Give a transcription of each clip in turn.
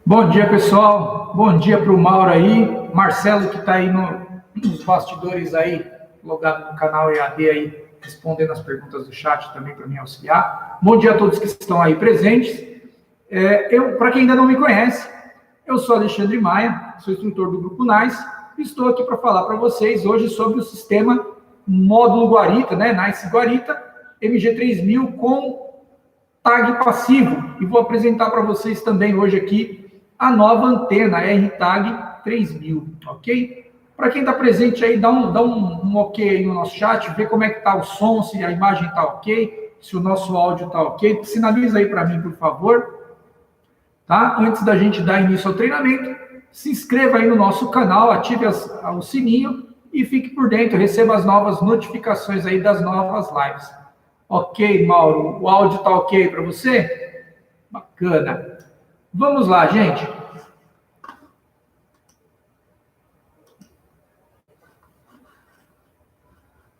Bom dia, pessoal. Bom dia para o Mauro aí, Marcelo que está aí nos bastidores aí, logado no canal EAD aí, respondendo as perguntas do chat também para me auxiliar. Bom dia a todos que estão aí presentes. Para quem ainda não me conhece, eu sou Alexandre Maia, sou instrutor do Grupo NICE, e estou aqui para falar para vocês hoje sobre o sistema módulo Guarita, né, NICE Guarita, MG3000 com tag passivo. E vou apresentar para vocês também hoje aqui a nova antena RTag 3000, ok? Para quem está presente aí, dá um ok aí no nosso chat, vê como é que está o som, se a imagem está ok, se o nosso áudio está ok. Sinaliza aí para mim, por favor. Tá? Antes da gente dar início ao treinamento, se inscreva aí no nosso canal, ative o sininho e fique por dentro, receba as novas notificações aí das novas lives. Ok, Mauro, o áudio está ok para você? Bacana. Vamos lá, gente.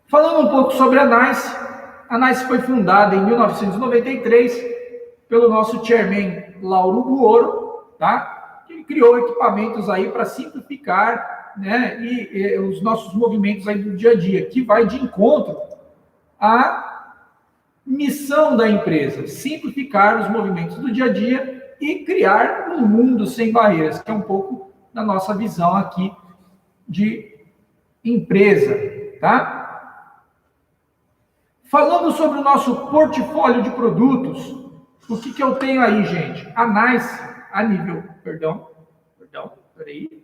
Falando um pouco sobre a NICE foi fundada em 1993 pelo nosso chairman Lauro Buoro, tá? Ele criou equipamentos aí para simplificar, né, e os nossos movimentos aí do dia a dia, que vai de encontro à missão da empresa, simplificar os movimentos do dia a dia e criar um mundo sem barreiras, que é um pouco da nossa visão aqui de empresa, tá? Falando sobre o nosso portfólio de produtos, o que eu tenho aí, gente? A NICE, a nível... Peraí.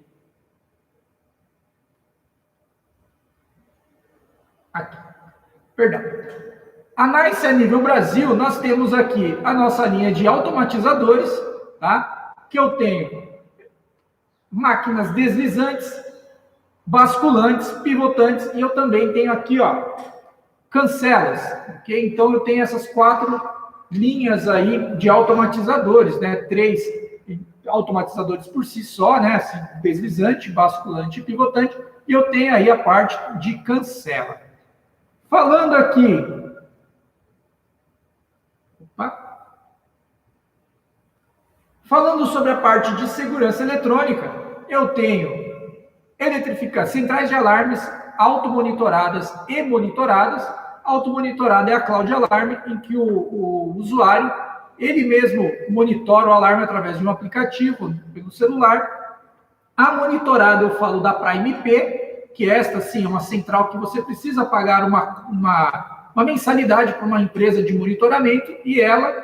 Aqui. Perdão. A NICE a nível Brasil, nós temos aqui a nossa linha de automatizadores, tá? Que eu tenho máquinas deslizantes, basculantes, pivotantes, e eu também tenho aqui, ó, cancelas, ok? Então eu tenho essas 4 linhas aí de automatizadores, né? 3 automatizadores por si só, né? Assim, deslizante, basculante e pivotante, e eu tenho aí a parte de cancela. Falando aqui... Falando sobre a parte de segurança eletrônica, eu tenho centrais de alarmes automonitoradas e monitoradas. Automonitorada é a Cloud Alarm, em que o usuário, ele mesmo monitora o alarme através de um aplicativo pelo celular. A monitorada, eu falo da Prime IP, que esta sim é uma central que você precisa pagar uma mensalidade para uma empresa de monitoramento, e ela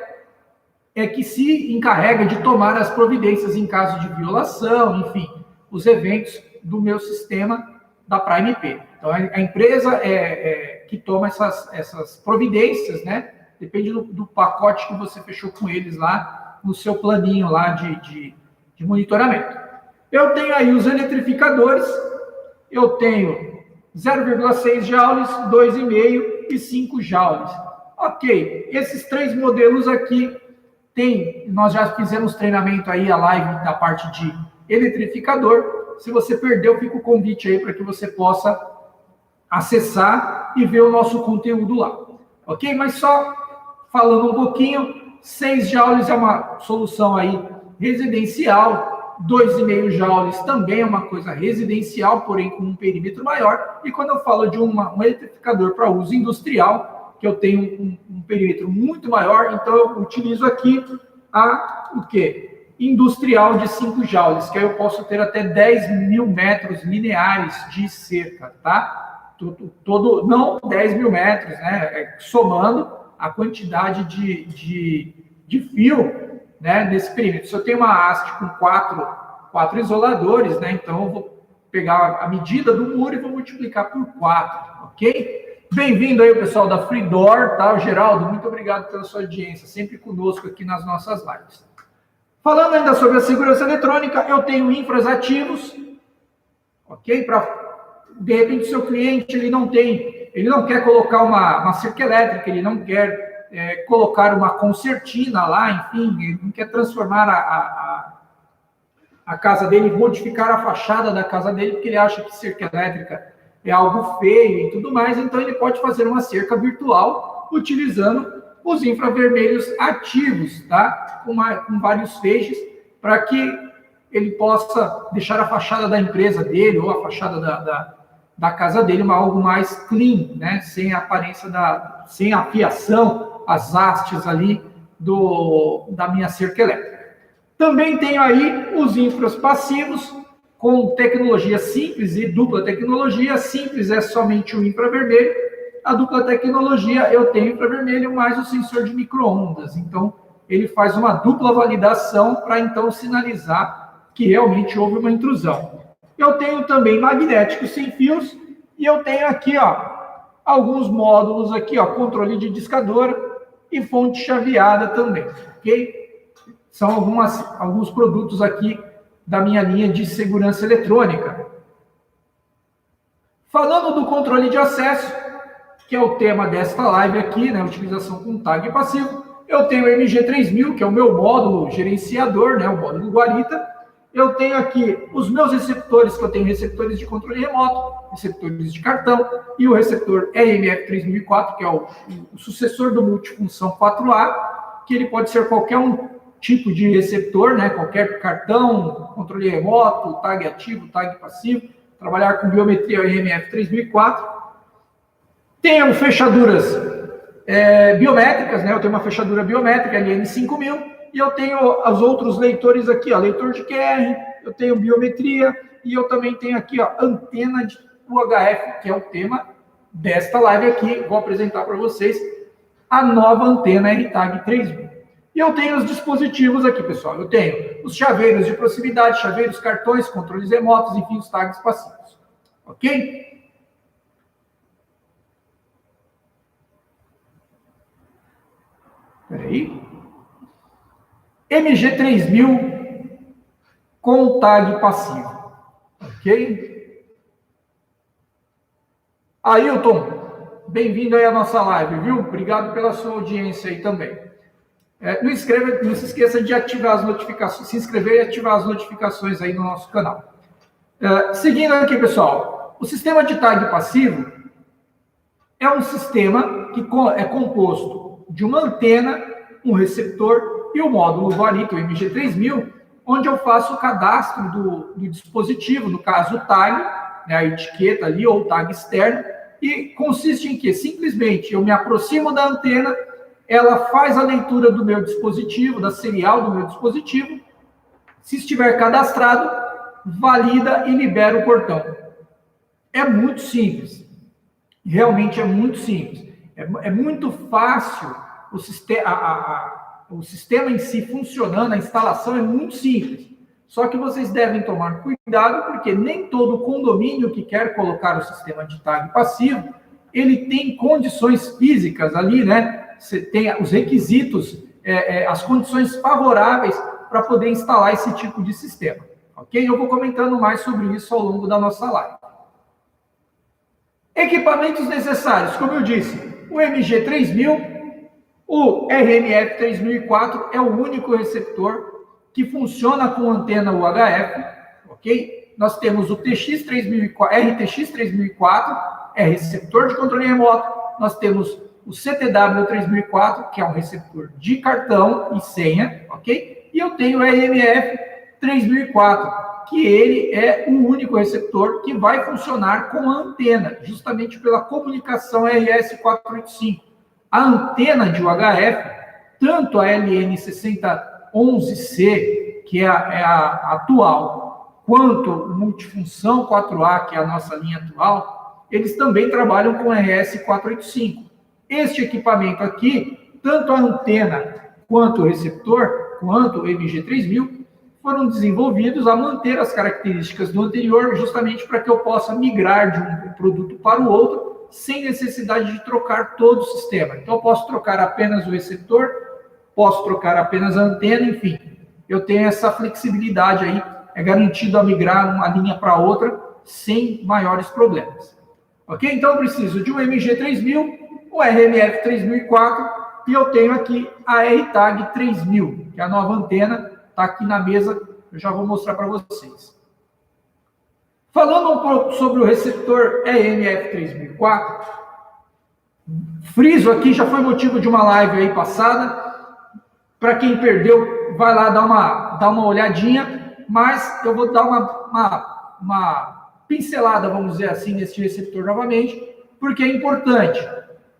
é que se encarrega de tomar as providências em caso de violação, enfim, os eventos do meu sistema da Prime IP. Então, a empresa que toma essas providências, né? Depende do pacote que você fechou com eles lá, no seu planinho lá de monitoramento. Eu tenho aí os eletrificadores, eu tenho 0,6 joules, 2,5 e 5 joules. Ok, esses 3 modelos aqui nós já fizemos treinamento aí, a live da parte de eletrificador. Se você perdeu, fica o convite aí para que você possa acessar e ver o nosso conteúdo lá. Ok? Mas só falando um pouquinho, 6 joules é uma solução aí residencial, 2,5 joules também é uma coisa residencial, porém com um perímetro maior. E quando eu falo de um eletrificador para uso industrial, que eu tenho um perímetro muito maior, então eu utilizo aqui o quê? Industrial de 5 joules, que aí eu posso ter até 10.000 metros lineares de cerca, tá? Não 10.000 metros, né? Somando a quantidade de fio, né, nesse perímetro. Se eu tenho uma haste com 4 isoladores, né? Então eu vou pegar a medida do muro e vou multiplicar por 4, ok? Bem-vindo aí o pessoal da Freedoor, tá? O Geraldo, muito obrigado pela sua audiência, sempre conosco aqui nas nossas lives. Falando ainda sobre a segurança eletrônica, eu tenho infras ativos, ok? De repente, o seu cliente ele não quer colocar uma cerca elétrica, ele não quer colocar uma concertina lá, enfim, ele não quer transformar a casa dele, modificar a fachada da casa dele, porque ele acha que cerca elétrica é algo feio e tudo mais, então ele pode fazer uma cerca virtual utilizando os infravermelhos ativos, tá? Com vários feixes, para que ele possa deixar a fachada da empresa dele ou a fachada da casa dele algo mais clean, né? Sem a aparência sem a fiação, as hastes ali da minha cerca elétrica. Também tenho aí os infras passivos com tecnologia simples e dupla tecnologia. Simples é somente o infravermelho. A dupla tecnologia eu tenho infravermelho mais o sensor de micro-ondas. Então, ele faz uma dupla validação para então sinalizar que realmente houve uma intrusão. Eu tenho também magnético sem fios e eu tenho aqui, ó, alguns módulos aqui, ó, controle de discadora e fonte chaveada também, ok? São alguns produtos aqui da minha linha de segurança eletrônica. Falando do controle de acesso, que é o tema desta live aqui, né, utilização com tag passivo, eu tenho o MG3000, que é o meu módulo gerenciador, né, o módulo Guarita. Eu tenho aqui os meus receptores, que eu tenho receptores de controle remoto, receptores de cartão, e o receptor RMF3004, que é o sucessor do multifunção 4A, que ele pode ser qualquer um tipo de receptor, né, qualquer cartão, controle remoto, tag ativo, tag passivo, trabalhar com biometria RMF3004. Tenho fechaduras biométricas, né, eu tenho uma fechadura biométrica LN5000, e eu tenho os outros leitores aqui, ó, leitor de QR, eu tenho biometria, e eu também tenho aqui, ó, antena de UHF, que é o tema desta live aqui. Vou apresentar para vocês a nova antena RTAG 3000. E eu tenho os dispositivos aqui, pessoal. Eu tenho os chaveiros de proximidade, chaveiros, cartões, controles remotos, enfim, os tags passivos. Ok? Peraí. MG3000 com tag passivo. Ok? Ailton, bem-vindo aí à nossa live, viu? Obrigado pela sua audiência aí também. Não se esqueça de ativar as notificações, se inscrever e ativar as notificações aí no nosso canal. Seguindo aqui, pessoal, o sistema de tag passivo é um sistema que é composto de uma antena, um receptor e o módulo Guarita, o MG3000, onde eu faço o cadastro do dispositivo, no caso o tag, né, a etiqueta ali, ou o tag externo, e consiste em que simplesmente eu me aproximo da antena, ela faz a leitura do meu dispositivo, da serial do meu dispositivo, se estiver cadastrado, valida e libera o portão. É muito simples, realmente é muito simples, é muito fácil o sistema em si funcionando, a instalação é muito simples. Só que vocês devem tomar cuidado, porque nem todo condomínio que quer colocar o sistema de tag passivo, ele tem condições físicas ali, né? Você tem os requisitos, as condições favoráveis para poder instalar esse tipo de sistema. Ok? Eu vou comentando mais sobre isso ao longo da nossa live. Equipamentos necessários, como eu disse, o MG3000, o RMF3004 é o único receptor que funciona com antena UHF, ok? Nós temos o RTX3004, é receptor de controle remoto. Nós temos o CTW3004, que é um receptor de cartão e senha, ok? E eu tenho o RMF3004, que ele é o único receptor que vai funcionar com a antena, justamente pela comunicação RS485. A antena de UHF, tanto a LN6011C, que é a atual, quanto o multifunção 4A, que é a nossa linha atual, eles também trabalham com RS485. Este equipamento aqui, tanto a antena quanto o receptor, quanto o MG3000, foram desenvolvidos a manter as características do anterior, justamente para que eu possa migrar de um produto para o outro, sem necessidade de trocar todo o sistema. Então, eu posso trocar apenas o receptor, posso trocar apenas a antena, enfim. Eu tenho essa flexibilidade aí, é garantido a migrar uma linha para outra, sem maiores problemas. Ok? Então, eu preciso de um MG3000, o RMF3004, e eu tenho aqui a RTAG 3000, que é a nova antena, está aqui na mesa, eu já vou mostrar para vocês. Falando um pouco sobre o receptor RMF3004, friso aqui, já foi motivo de uma live aí passada, para quem perdeu, vai lá dar uma olhadinha, mas eu vou dar uma pincelada, vamos dizer assim, nesse receptor novamente, porque é importante.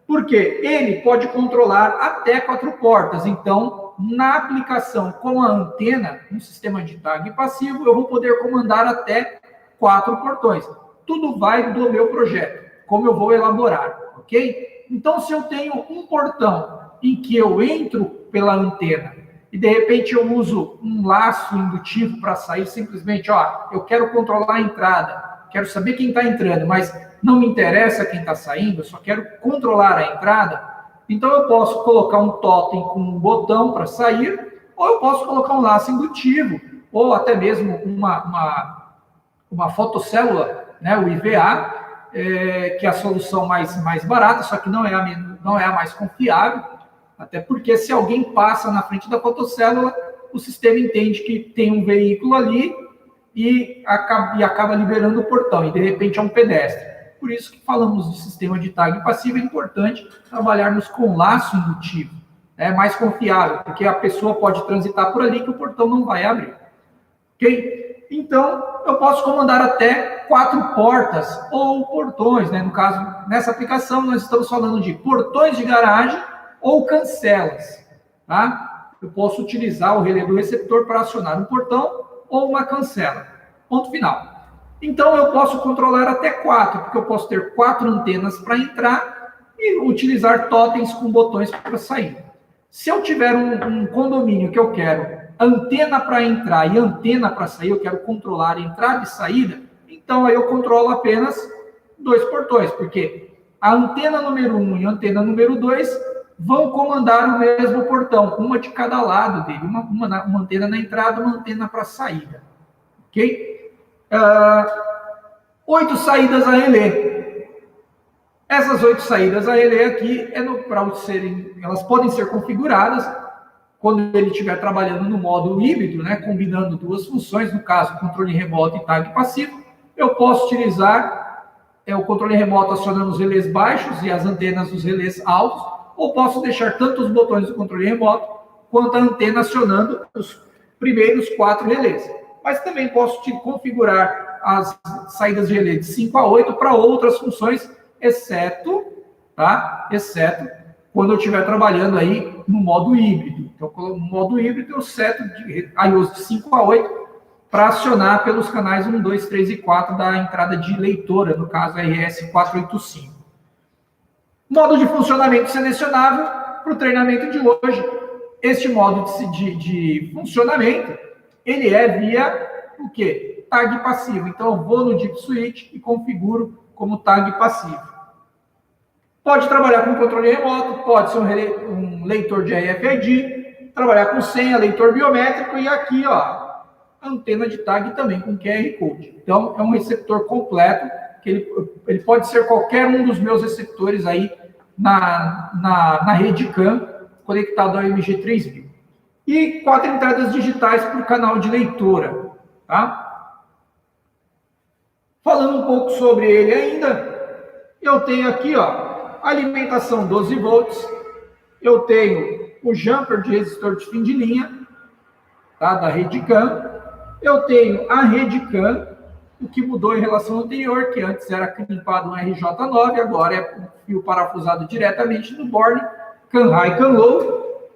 Porque ele pode controlar até 4 portas. Então, na aplicação com a antena, no sistema de tag passivo, eu vou poder comandar até 4 portões. Tudo vai do meu projeto, como eu vou elaborar, ok? Então, se eu tenho um portão em que eu entro pela antena e, de repente, eu uso um laço indutivo para sair, simplesmente, ó, eu quero controlar a entrada, quero saber quem está entrando, mas não me interessa quem está saindo, eu só quero controlar a entrada, então eu posso colocar um totem com um botão para sair, ou eu posso colocar um laço indutivo, ou até mesmo uma fotocélula, né, o IVA, que é a solução mais barata, só que não é a mais confiável, até porque se alguém passa na frente da fotocélula, o sistema entende que tem um veículo ali e acaba liberando o portão, e de repente é um pedestre. Por isso que falamos de sistema de tag passivo, é importante trabalharmos com laço indutivo. É mais confiável, porque a pessoa pode transitar por ali que o portão não vai abrir. Ok? Então, eu posso comandar até 4 portas ou portões, né? No caso, nessa aplicação, nós estamos falando de portões de garagem ou cancelas. Tá? Eu posso utilizar o relé do receptor para acionar um portão ou uma cancela. Ponto final. Então, eu posso controlar até 4, porque eu posso ter 4 antenas para entrar e utilizar totens com botões para sair. Se eu tiver um condomínio que eu quero antena para entrar e antena para sair, eu quero controlar entrada e saída, então aí eu controlo apenas 2 portões, porque a antena número 1 e a antena número 2 vão comandar o mesmo portão, uma de cada lado dele, uma antena na entrada, uma antena para saída. Ok? 8 saídas a relé. Essas 8 saídas a relé aqui, elas podem ser configuradas quando ele estiver trabalhando no modo híbrido, né, combinando 2 funções, no caso, controle remoto e tag passivo. Eu posso utilizar o controle remoto acionando os relés baixos e as antenas dos relés altos, ou posso deixar tanto os botões do controle remoto quanto a antena acionando os primeiros 4 relés. Mas também posso configurar as saídas de relé de 5 a 8 para outras funções, exceto quando eu estiver trabalhando aí no modo híbrido. Então, no modo híbrido, eu seto IOs de 5 a 8 para acionar pelos canais 1, 2, 3 e 4 da entrada de leitora, no caso RS485. Modo de funcionamento selecionável para o treinamento de hoje. Este modo de funcionamento, ele é via o quê? Tag passivo. Então, eu vou no Deep Switch e configuro como tag passivo. Pode trabalhar com controle remoto, pode ser um leitor de RFID, trabalhar com senha, leitor biométrico e aqui, ó, antena de tag também com QR Code. Então, é um receptor completo, que ele pode ser qualquer um dos meus receptores aí na rede CAN, conectado ao MG3000. E 4 entradas digitais por canal de leitora, tá? Falando um pouco sobre ele ainda, eu tenho aqui, ó, alimentação 12 volts, eu tenho o jumper de resistor de fim de linha, tá, da rede CAN, eu tenho a rede CAN, o que mudou em relação ao anterior, que antes era crimpado um RJ9, agora é um fio parafusado diretamente no board, CAN High, CAN Low.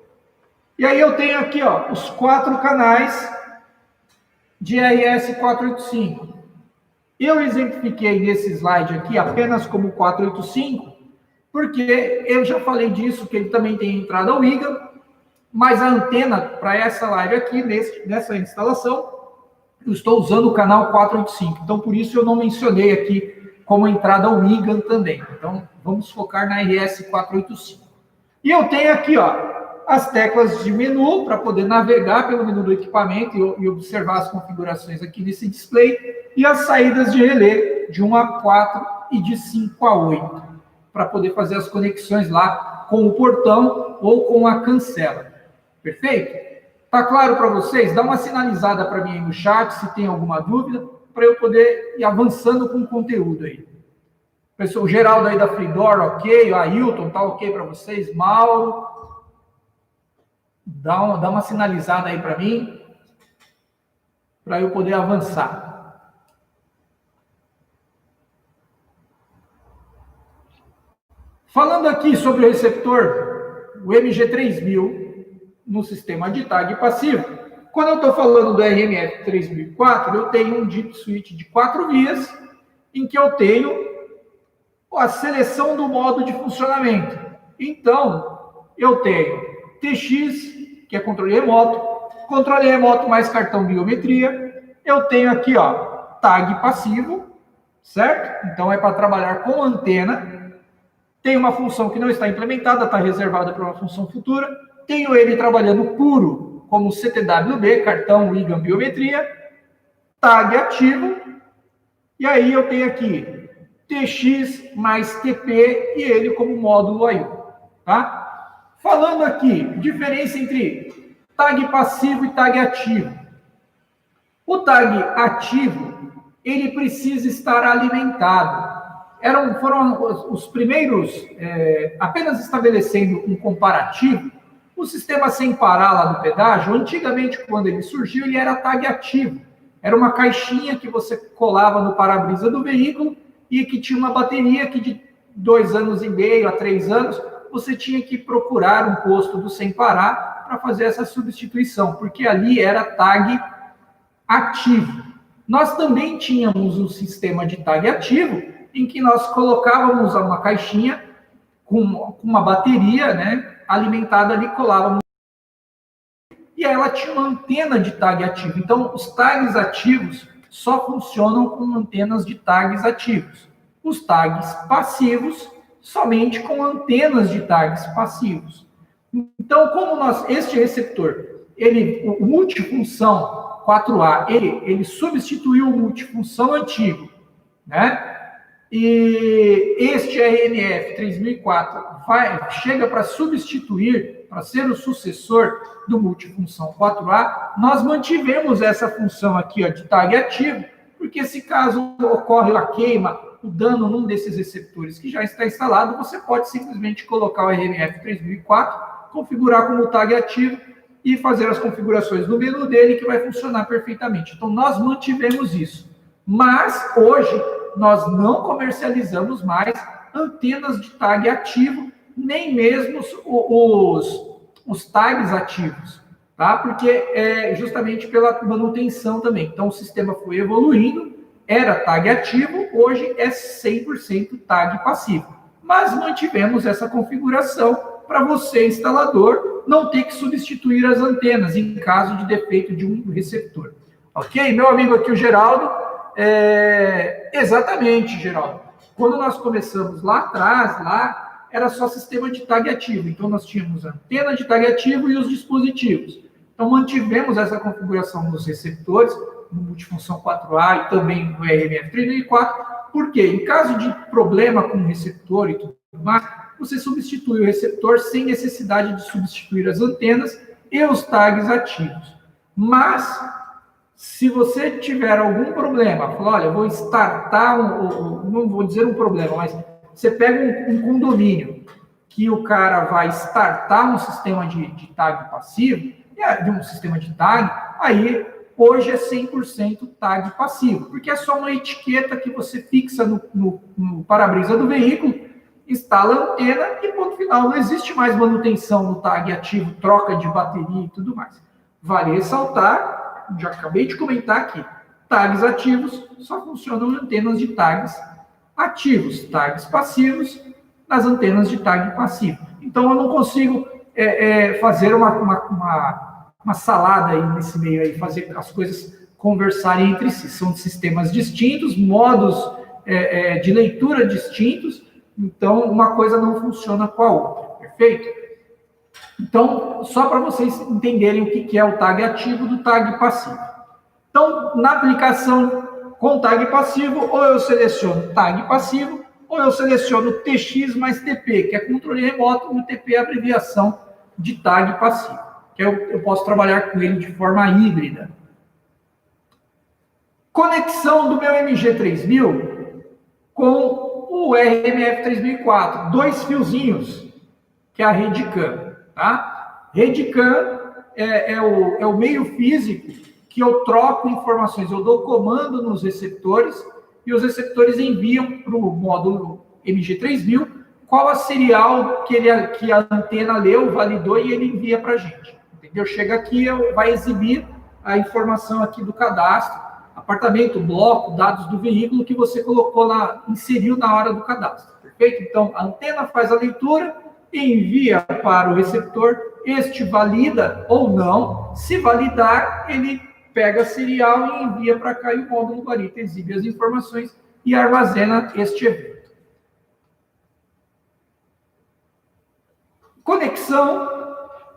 E aí eu tenho aqui, ó, os 4 canais de RS485. Eu exemplifiquei nesse slide aqui apenas como 485, porque eu já falei disso, que ele também tem entrada WIGA, mas a antena para essa live aqui, nessa instalação, eu estou usando o canal 485. Então, por isso eu não mencionei aqui como entrada WIGA também. Então, vamos focar na RS485. E eu tenho aqui, ó, as teclas de menu para poder navegar pelo menu do equipamento e observar as configurações aqui nesse display, e as saídas de relé de 1 a 4 e de 5 a 8, para poder fazer as conexões lá com o portão ou com a cancela. Perfeito? Tá claro para vocês? Dá uma sinalizada para mim aí no chat se tem alguma dúvida, para eu poder ir avançando com o conteúdo aí. Pessoal, o Geraldo aí da Freedor, ok. O Ailton, tá ok para vocês. Mauro, dá uma sinalizada aí para mim. para eu poder avançar. Falando aqui sobre o receptor, o MG3000, no sistema de tag passivo, quando eu estou falando do RMF 3004, eu tenho um DIP switch de 4 vias, em que eu tenho a seleção do modo de funcionamento. Então, eu tenho TX, que é controle remoto mais cartão biometria. Eu tenho aqui, ó, tag passivo, certo? Então, é para trabalhar com antena. Tem uma função que não está implementada, está reservada para uma função futura. Tenho ele trabalhando puro, como CTWB, cartão IGAM biometria, tag ativo, e aí eu tenho aqui TX mais TP e ele como módulo IO, tá? Falando aqui, diferença entre tag passivo e tag ativo. O tag ativo, ele precisa estar alimentado. Foram os primeiros, apenas estabelecendo um comparativo, o sistema sem parar lá do pedágio, antigamente, quando ele surgiu, ele era tag ativo. Era uma caixinha que você colava no para-brisa do veículo e que tinha uma bateria que de 2 anos e meio a 3 anos, você tinha que procurar um posto do sem parar para fazer essa substituição, porque ali era tag ativo. Nós também tínhamos um sistema de tag ativo, em que nós colocávamos uma caixinha com uma bateria, né, alimentada ali, colávamos, e ela tinha uma antena de tag ativo. Então, os tags ativos só funcionam com antenas de tags ativos. Os tags passivos, somente com antenas de tags passivos. Então, como este receptor, o multifunção 4A, ele substituiu o multifunção antigo, né? E este RMF 3004 chega para substituir, para ser o sucessor do multifunção 4A, nós mantivemos essa função aqui, ó, de tag ativo, porque se caso ocorre a queima, o dano num desses receptores que já está instalado, você pode simplesmente colocar o RMF 3004, configurar como tag ativo e fazer as configurações no menu dele, que vai funcionar perfeitamente. Então, nós mantivemos isso. Mas, hoje, nós não comercializamos mais antenas de tag ativo, nem mesmo os tags ativos, tá? Porque é justamente pela manutenção também. Então, o sistema foi evoluindo, era tag ativo, hoje é 100% tag passivo. Mas mantivemos essa configuração para você, instalador, não ter que substituir as antenas em caso de defeito de um receptor. Ok? Meu amigo aqui, o Geraldo, exatamente, Geraldo. Quando nós começamos lá atrás, era só sistema de tag ativo. Então, nós tínhamos a antena de tag ativo e os dispositivos. Então, mantivemos essa configuração dos receptores, no multifunção 4A e também no RMF 3004, porque em caso de problema com o receptor e tudo mais, você substitui o receptor sem necessidade de substituir as antenas e os tags ativos. Mas, se você tiver algum problema, fala, olha, vou startar, não vou dizer um problema, mas você pega um condomínio que o cara vai startar um sistema de tag passivo, de um sistema de tag, aí hoje é 100% tag passivo, porque é só uma etiqueta que você fixa no para-brisa do veículo, instala a antena e ponto final. Não existe mais manutenção no tag ativo, troca de bateria e tudo mais. Vale ressaltar, já acabei de comentar aqui, tags ativos só funcionam em antenas de tags ativos, tags passivos nas antenas de tag passivo. Então, eu não consigo fazer uma salada aí nesse meio aí, fazer as coisas conversarem entre si. São sistemas distintos, modos de leitura distintos, então uma coisa não funciona com a outra, perfeito? Então, só para vocês entenderem o que é o tag ativo do tag passivo. Então, na aplicação com tag passivo, ou eu seleciono tag passivo, ou eu seleciono TX mais TP, que é controle remoto, e o TP é a abreviação de tag passivo, que eu posso trabalhar com ele de forma híbrida. Conexão do meu MG3000 com o RMF 3004, 2 fiozinhos, que é a rede CAN, tá? Rede CAN é o meio físico que eu troco informações, eu dou comando nos receptores, e os receptores enviam para o módulo MG3000 qual a serial que a antena leu, validou, e ele envia para a gente. Entendeu? Chega aqui, vai exibir a informação aqui do cadastro, apartamento, bloco, dados do veículo que você colocou lá, inseriu na hora do cadastro. Perfeito? Então, a antena faz a leitura, envia para o receptor, este valida ou não. Se validar, ele pega a serial e envia para cá, e o módulo guarita exibe as informações e armazena este evento. Conexão,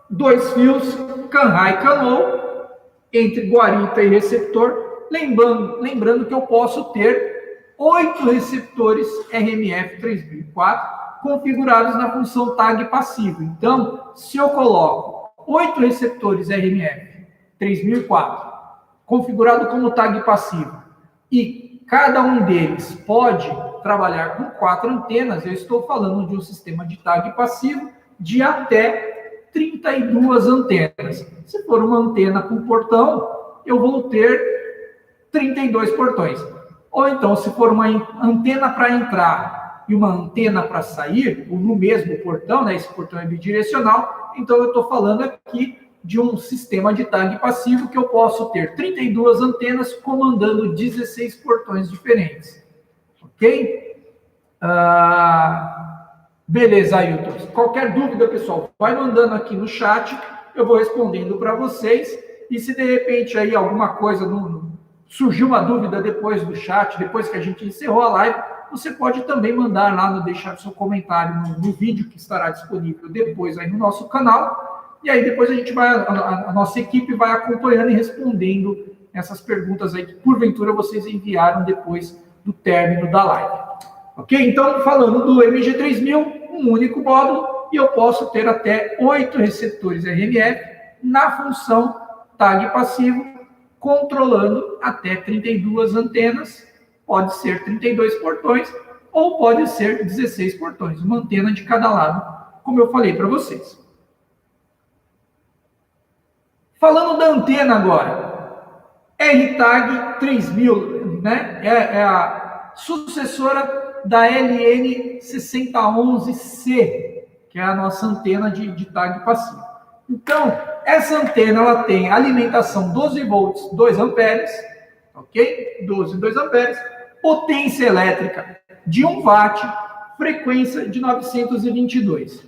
2 fios, CAN-high e CAN-low, entre guarita e receptor, lembrando que eu posso ter 8 receptores RMF3004 configurados na função tag passivo. Então, se eu coloco 8 receptores RMF3004 configurado como tag passivo, e cada um deles pode trabalhar com 4 antenas, eu estou falando de um sistema de tag passivo de até 32 antenas. Se for uma antena com portão, eu vou ter 32 portões. Ou então, se for uma antena para entrar e uma antena para sair, ou no mesmo portão, né, esse portão é bidirecional, então eu estou falando aqui de um sistema de tag passivo que eu posso ter 32 antenas comandando 16 portões diferentes. Ok? Beleza, Ailton. Qualquer dúvida, pessoal, vai mandando aqui no chat, eu vou respondendo para vocês. E se de repente aí alguma coisa surgiu uma dúvida depois do chat, depois que a gente encerrou a live, você pode também mandar lá, deixar seu comentário no vídeo que estará disponível depois aí no nosso canal. E aí depois a nossa equipe vai acompanhando e respondendo essas perguntas aí que porventura vocês enviaram depois do término da live. Ok? Então, falando do MG3000, um único módulo, e eu posso ter até 8 receptores RMF na função tag passivo, controlando até 32 antenas, pode ser 32 portões, ou pode ser 16 portões, uma antena de cada lado, como eu falei para vocês. Falando da antena agora, RTAG 3000, né? É a sucessora da LN6011C, que é a nossa antena de tag passivo. Então, essa antena ela tem alimentação 12 volts, 2 amperes, ok? 12 2 amperes, potência elétrica de 1 watt, frequência de 922.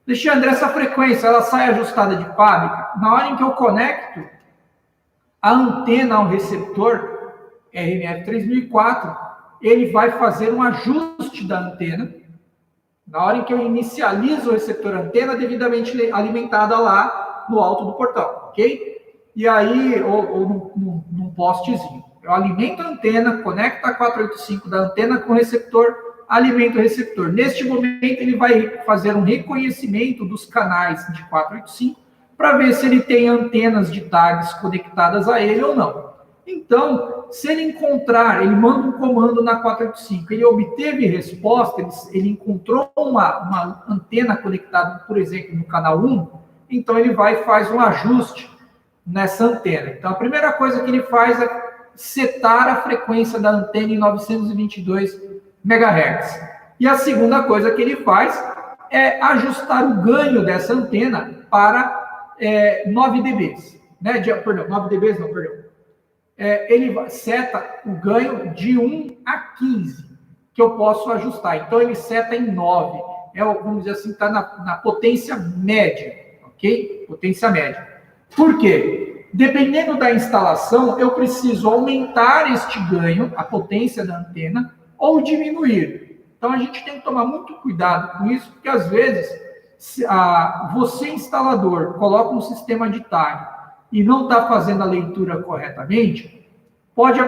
Alexandre, essa frequência ela sai ajustada de fábrica? Na hora em que eu conecto a antena ao receptor RMF3004, ele vai fazer um ajuste da antena. Na hora em que eu inicializo o receptor antena devidamente alimentada lá no alto do portão, ok? E aí, ou num postezinho. Eu alimento a antena, conecto a 485 da antena com o receptor, alimenta o receptor. Neste momento, ele vai fazer um reconhecimento dos canais de 485 para ver se ele tem antenas de tags conectadas a ele ou não. Então, se ele encontrar, ele manda um comando na 485, ele obteve resposta, ele encontrou uma antena conectada, por exemplo, no canal 1, então ele vai e faz um ajuste nessa antena. Então, a primeira coisa que ele faz é setar a frequência da antena em 922 MHz. E a segunda coisa que ele faz é ajustar o ganho dessa antena para 9 dB. Né? 9 dB não, perdão. Ele seta o ganho de 1 a 15, que eu posso ajustar. Então, ele seta em 9. Vamos dizer assim, está na potência média, ok? Potência média. Por quê? Dependendo da instalação, eu preciso aumentar este ganho, a potência da antena, ou diminuir. Então, a gente tem que tomar muito cuidado com isso, porque às vezes, você instalador coloca um sistema de tag e não está fazendo a leitura corretamente, pode ter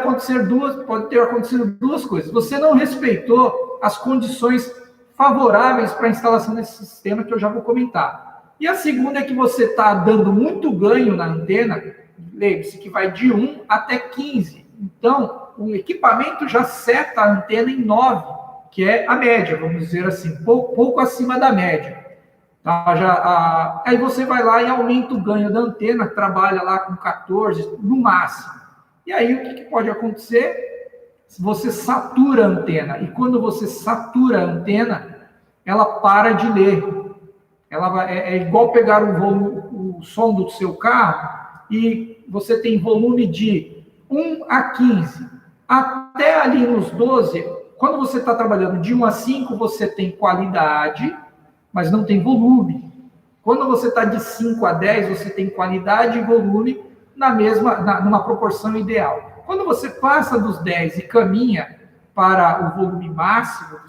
acontecido duas coisas. Você não respeitou as condições favoráveis para a instalação desse sistema, que eu já vou comentar. E a segunda é que você está dando muito ganho na antena, lembre-se que vai de 1 até 15. Então, o equipamento já seta a antena em 9, que é a média, vamos dizer assim, pouco acima da média. Tá? Aí você vai lá e aumenta o ganho da antena, trabalha lá com 14 no máximo. E aí o que pode acontecer? Você satura a antena. E quando você satura a antena, ela para de ler. É igual pegar o som do seu carro e você tem volume de 1 a 15. Até ali nos 12, quando você está trabalhando de 1 a 5, você tem qualidade, mas não tem volume. Quando você está de 5 a 10, você tem qualidade e volume numa proporção ideal. Quando você passa dos 10 e caminha para o volume máximo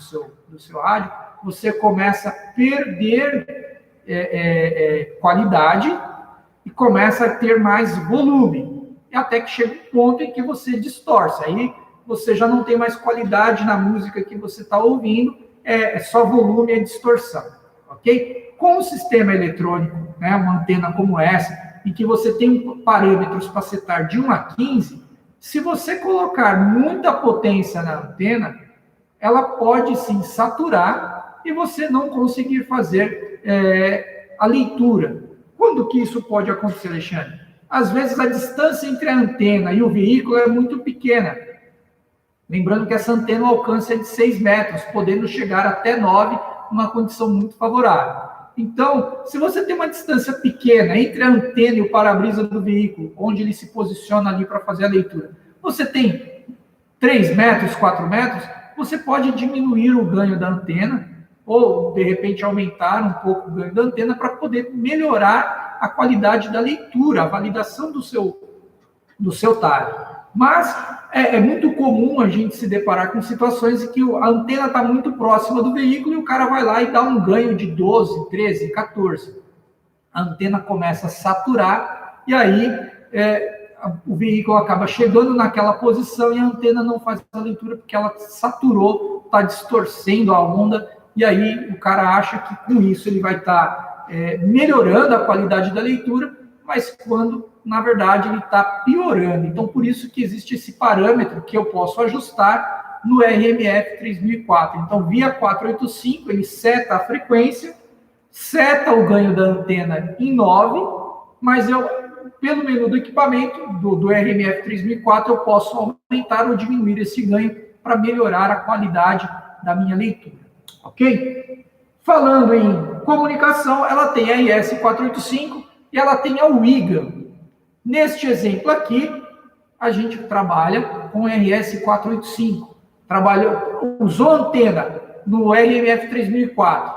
do seu rádio, você começa a perder qualidade e começa a ter mais volume. Até que chega um ponto em que você distorce. Aí você já não tem mais qualidade na música que você está ouvindo, é só volume e distorção. Ok? Com um sistema eletrônico, né, uma antena como essa, em que você tem parâmetros para setar de 1 a 15, se você colocar muita potência na antena, ela pode sim saturar e você não conseguir fazer a leitura. Quando que isso pode acontecer, Alexandre? Às vezes a distância entre a antena e o veículo é muito pequena. Lembrando que essa antena o alcance é de 6 metros, podendo chegar até 9, numa condição muito favorável. Então, se você tem uma distância pequena entre a antena e o para-brisa do veículo, onde ele se posiciona ali para fazer a leitura, você tem 3 metros, 4 metros, você pode diminuir o ganho da antena, ou, de repente, aumentar um pouco o ganho da antena para poder melhorar a qualidade da leitura, a validação do seu tag. Mas é muito comum a gente se deparar com situações em que a antena está muito próxima do veículo e o cara vai lá e dá um ganho de 12, 13, 14. A antena começa a saturar e aí o veículo acaba chegando naquela posição e a antena não faz a leitura porque ela saturou, está distorcendo a onda e aí o cara acha que com isso ele vai estar melhorando a qualidade da leitura, mas quando, na verdade, ele está piorando. Então, por isso que existe esse parâmetro que eu posso ajustar no RMF 3004. Então, via 485, ele seta a frequência, seta o ganho da antena em 9, mas pelo menu do equipamento, do RMF 3004, eu posso aumentar ou diminuir esse ganho para melhorar a qualidade da minha leitura. Ok? Falando em comunicação, ela tem a IS-485 e ela tem a WIGA. Neste exemplo aqui, a gente trabalha com RS-485. Usou antena no RMF 3004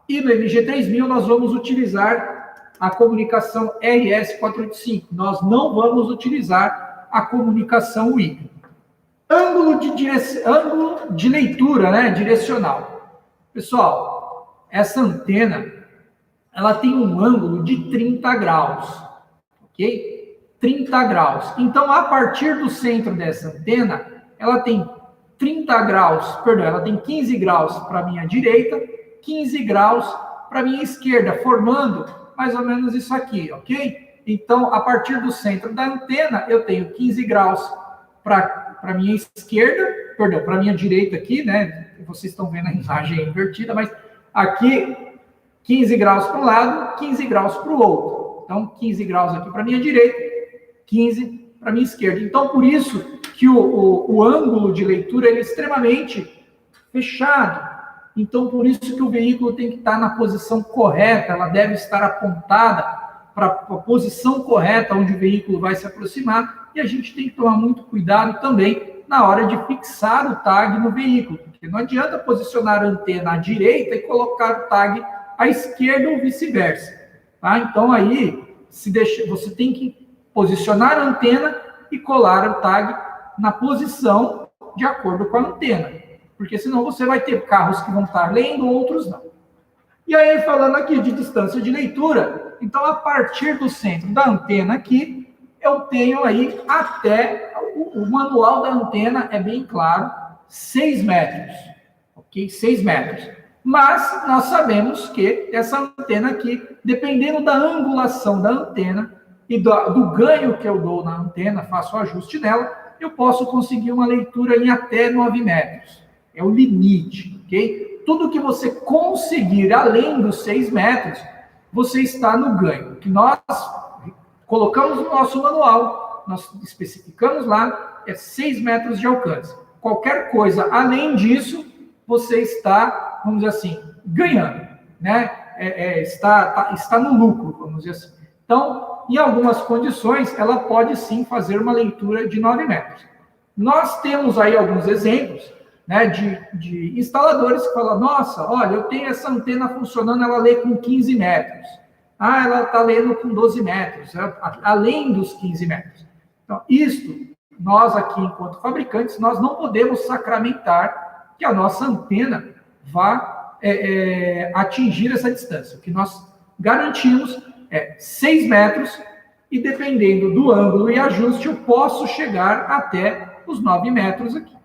e no MG3000, nós vamos utilizar a comunicação RS-485. Nós não vamos utilizar a comunicação WIGA. Ângulo de leitura, né, direcional. Pessoal, essa antena, ela tem um ângulo de 30 graus, ok? 30 graus. Então, a partir do centro dessa antena, ela tem 15 graus para a minha direita, 15 graus para a minha esquerda, formando mais ou menos isso aqui, ok? Então, a partir do centro da antena, eu tenho 15 graus para a minha esquerda, para a minha direita aqui, né? Vocês estão vendo a imagem invertida, mas aqui 15 graus para um lado, 15 graus para o outro. Então, 15 graus aqui para a minha direita, 15 para a minha esquerda. Então, por isso que o ângulo de leitura ele é extremamente fechado. Então, por isso que o veículo tem que estar na posição correta, ela deve estar apontada para a posição correta onde o veículo vai se aproximar, e a gente tem que tomar muito cuidado também na hora de fixar o tag no veículo, porque não adianta posicionar a antena à direita e colocar o tag à esquerda ou vice-versa. Tá? Então, aí, você tem que posicionar a antena e colar o tag na posição de acordo com a antena, porque senão você vai ter carros que vão estar lendo, outros não. E aí, falando aqui de distância de leitura, então, a partir do centro da antena aqui, eu tenho aí até, o manual da antena é bem claro, 6 metros, ok? 6 metros. Mas nós sabemos que essa antena aqui, dependendo da angulação da antena e do ganho que eu dou na antena, faço o ajuste nela, eu posso conseguir uma leitura em até 9 metros. É o limite, ok? tudo que você conseguir além dos 6 metros, você está no ganho. Que nós colocamos no nosso manual, nós especificamos lá, é 6 metros de alcance. Qualquer coisa além disso, você está, vamos dizer assim, ganhando, né? Está no lucro, vamos dizer assim. Então, em algumas condições, ela pode sim fazer uma leitura de 9 metros. Nós temos aí alguns exemplos, né, de instaladores que falam, nossa, olha, eu tenho essa antena funcionando, ela lê com 15 metros. Ah, ela está lendo com 12 metros, além dos 15 metros. Então, isto, nós aqui, enquanto fabricantes, nós não podemos sacramentar que a nossa antena vá atingir essa distância. O que nós garantimos é 6 metros e, dependendo do ângulo e ajuste, eu posso chegar até os 9 metros aqui,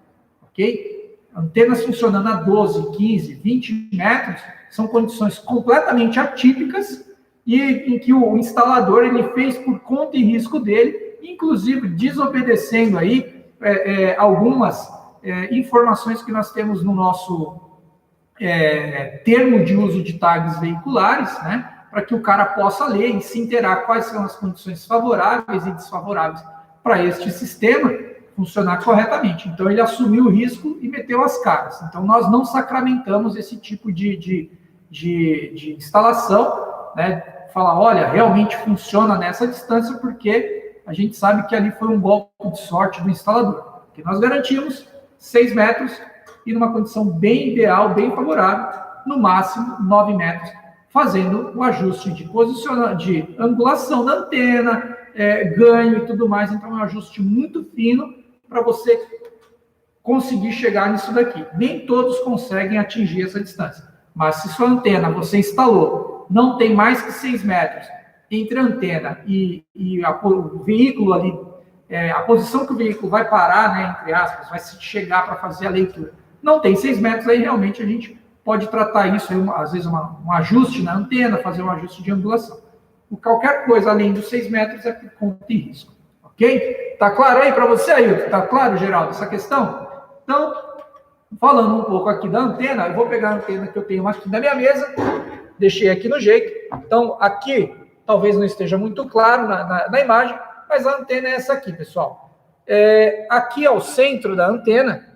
ok? Antenas funcionando a 12, 15, 20 metros são condições completamente atípicas e em que o instalador ele fez por conta e risco dele, inclusive desobedecendo aí algumas informações que nós temos no nosso termo de uso de tags veiculares, né? Para que o cara possa ler e se inteirar quais são as condições favoráveis e desfavoráveis para este sistema funcionar corretamente. Então, ele assumiu o risco e meteu as caras. Então, nós não sacramentamos esse tipo de instalação, né? Falar, olha, realmente funciona nessa distância, porque a gente sabe que ali foi um golpe de sorte do instalador. Que nós garantimos 6 metros e numa condição bem ideal, bem favorável, no máximo 9 metros, fazendo o ajuste de de angulação da antena, ganho e tudo mais. Então, é um ajuste muito fino para você conseguir chegar nisso daqui. Nem todos conseguem atingir essa distância. Mas se sua antena, você instalou, não tem mais que 6 metros entre a antena e o veículo ali, a posição que o veículo vai parar, né, entre aspas, vai chegar para fazer a leitura, não tem 6 metros, aí realmente a gente pode tratar isso, aí, às vezes, um ajuste na antena, fazer um ajuste de angulação. Qualquer coisa além dos 6 metros é por conta de risco. Ok? Tá claro aí para você, Ailton? Tá claro, Geraldo, essa questão? Então, falando um pouco aqui da antena, eu vou pegar a antena que eu tenho aqui na minha mesa, deixei aqui no jeito. Então, aqui, talvez não esteja muito claro na imagem, mas a antena é essa aqui, pessoal. Aqui ao centro da antena,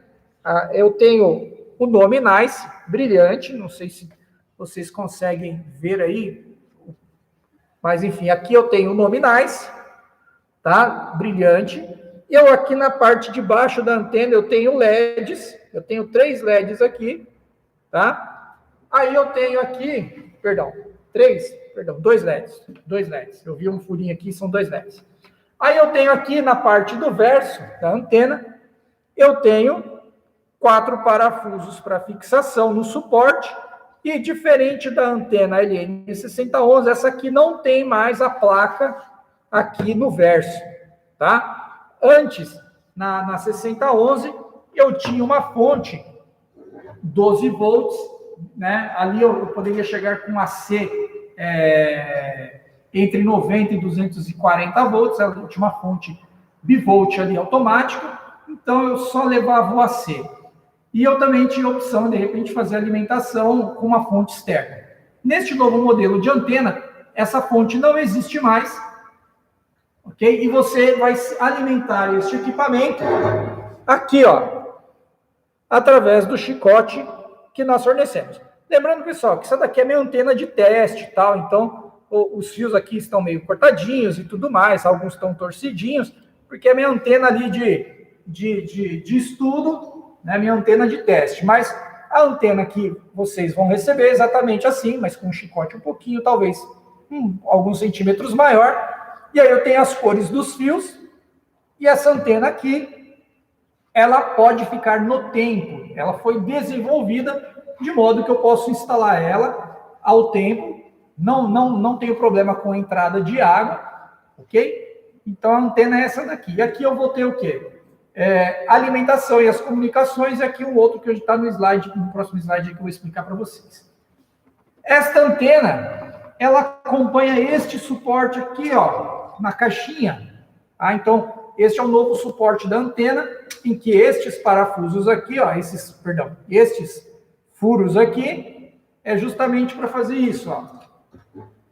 eu tenho o nome Nice, brilhante, não sei se vocês conseguem ver aí, mas enfim, aqui eu tenho o nome Nice, tá? Brilhante. Eu aqui na parte de baixo da antena eu tenho LEDs, eu tenho 3 LEDs aqui, tá? Aí eu tenho aqui, dois LEDs. Eu vi um furinho aqui, são 2 LEDs. Aí eu tenho aqui na parte do verso da antena, eu tenho 4 parafusos para fixação no suporte, e diferente da antena LN6011, essa aqui não tem mais a placa aqui no verso, tá? Antes, na 6011, eu tinha uma fonte 12 volts, né? Ali eu poderia chegar com AC entre 90 e 240 volts, eu tinha uma fonte bivolt ali automática, então eu só levava o AC. E eu também tinha a opção, de repente, fazer alimentação com uma fonte externa. Neste novo modelo de antena, essa fonte não existe mais, ok? E você vai alimentar este equipamento aqui, ó, através do chicote que nós fornecemos. Lembrando, pessoal, que essa daqui é minha antena de teste e tal, então os fios aqui estão meio cortadinhos e tudo mais, alguns estão torcidinhos, porque é minha antena ali de estudo, né, minha antena de teste, mas a antena que vocês vão receber é exatamente assim, mas com um chicote um pouquinho, talvez alguns centímetros maior, e aí eu tenho as cores dos fios, e essa antena aqui, ela pode ficar no tempo, ela foi desenvolvida de modo que eu posso instalar ela ao tempo, não tenho problema com a entrada de água, ok? Então a antena é essa daqui, e aqui eu vou ter o quê? Alimentação e as comunicações, e aqui um outro que está no slide, no próximo slide que eu vou explicar para vocês. Esta antena, ela acompanha este suporte aqui, ó, na caixinha. Então, este é o novo suporte da antena, em que estes parafusos aqui, ó, estes furos aqui é justamente para fazer isso, ó.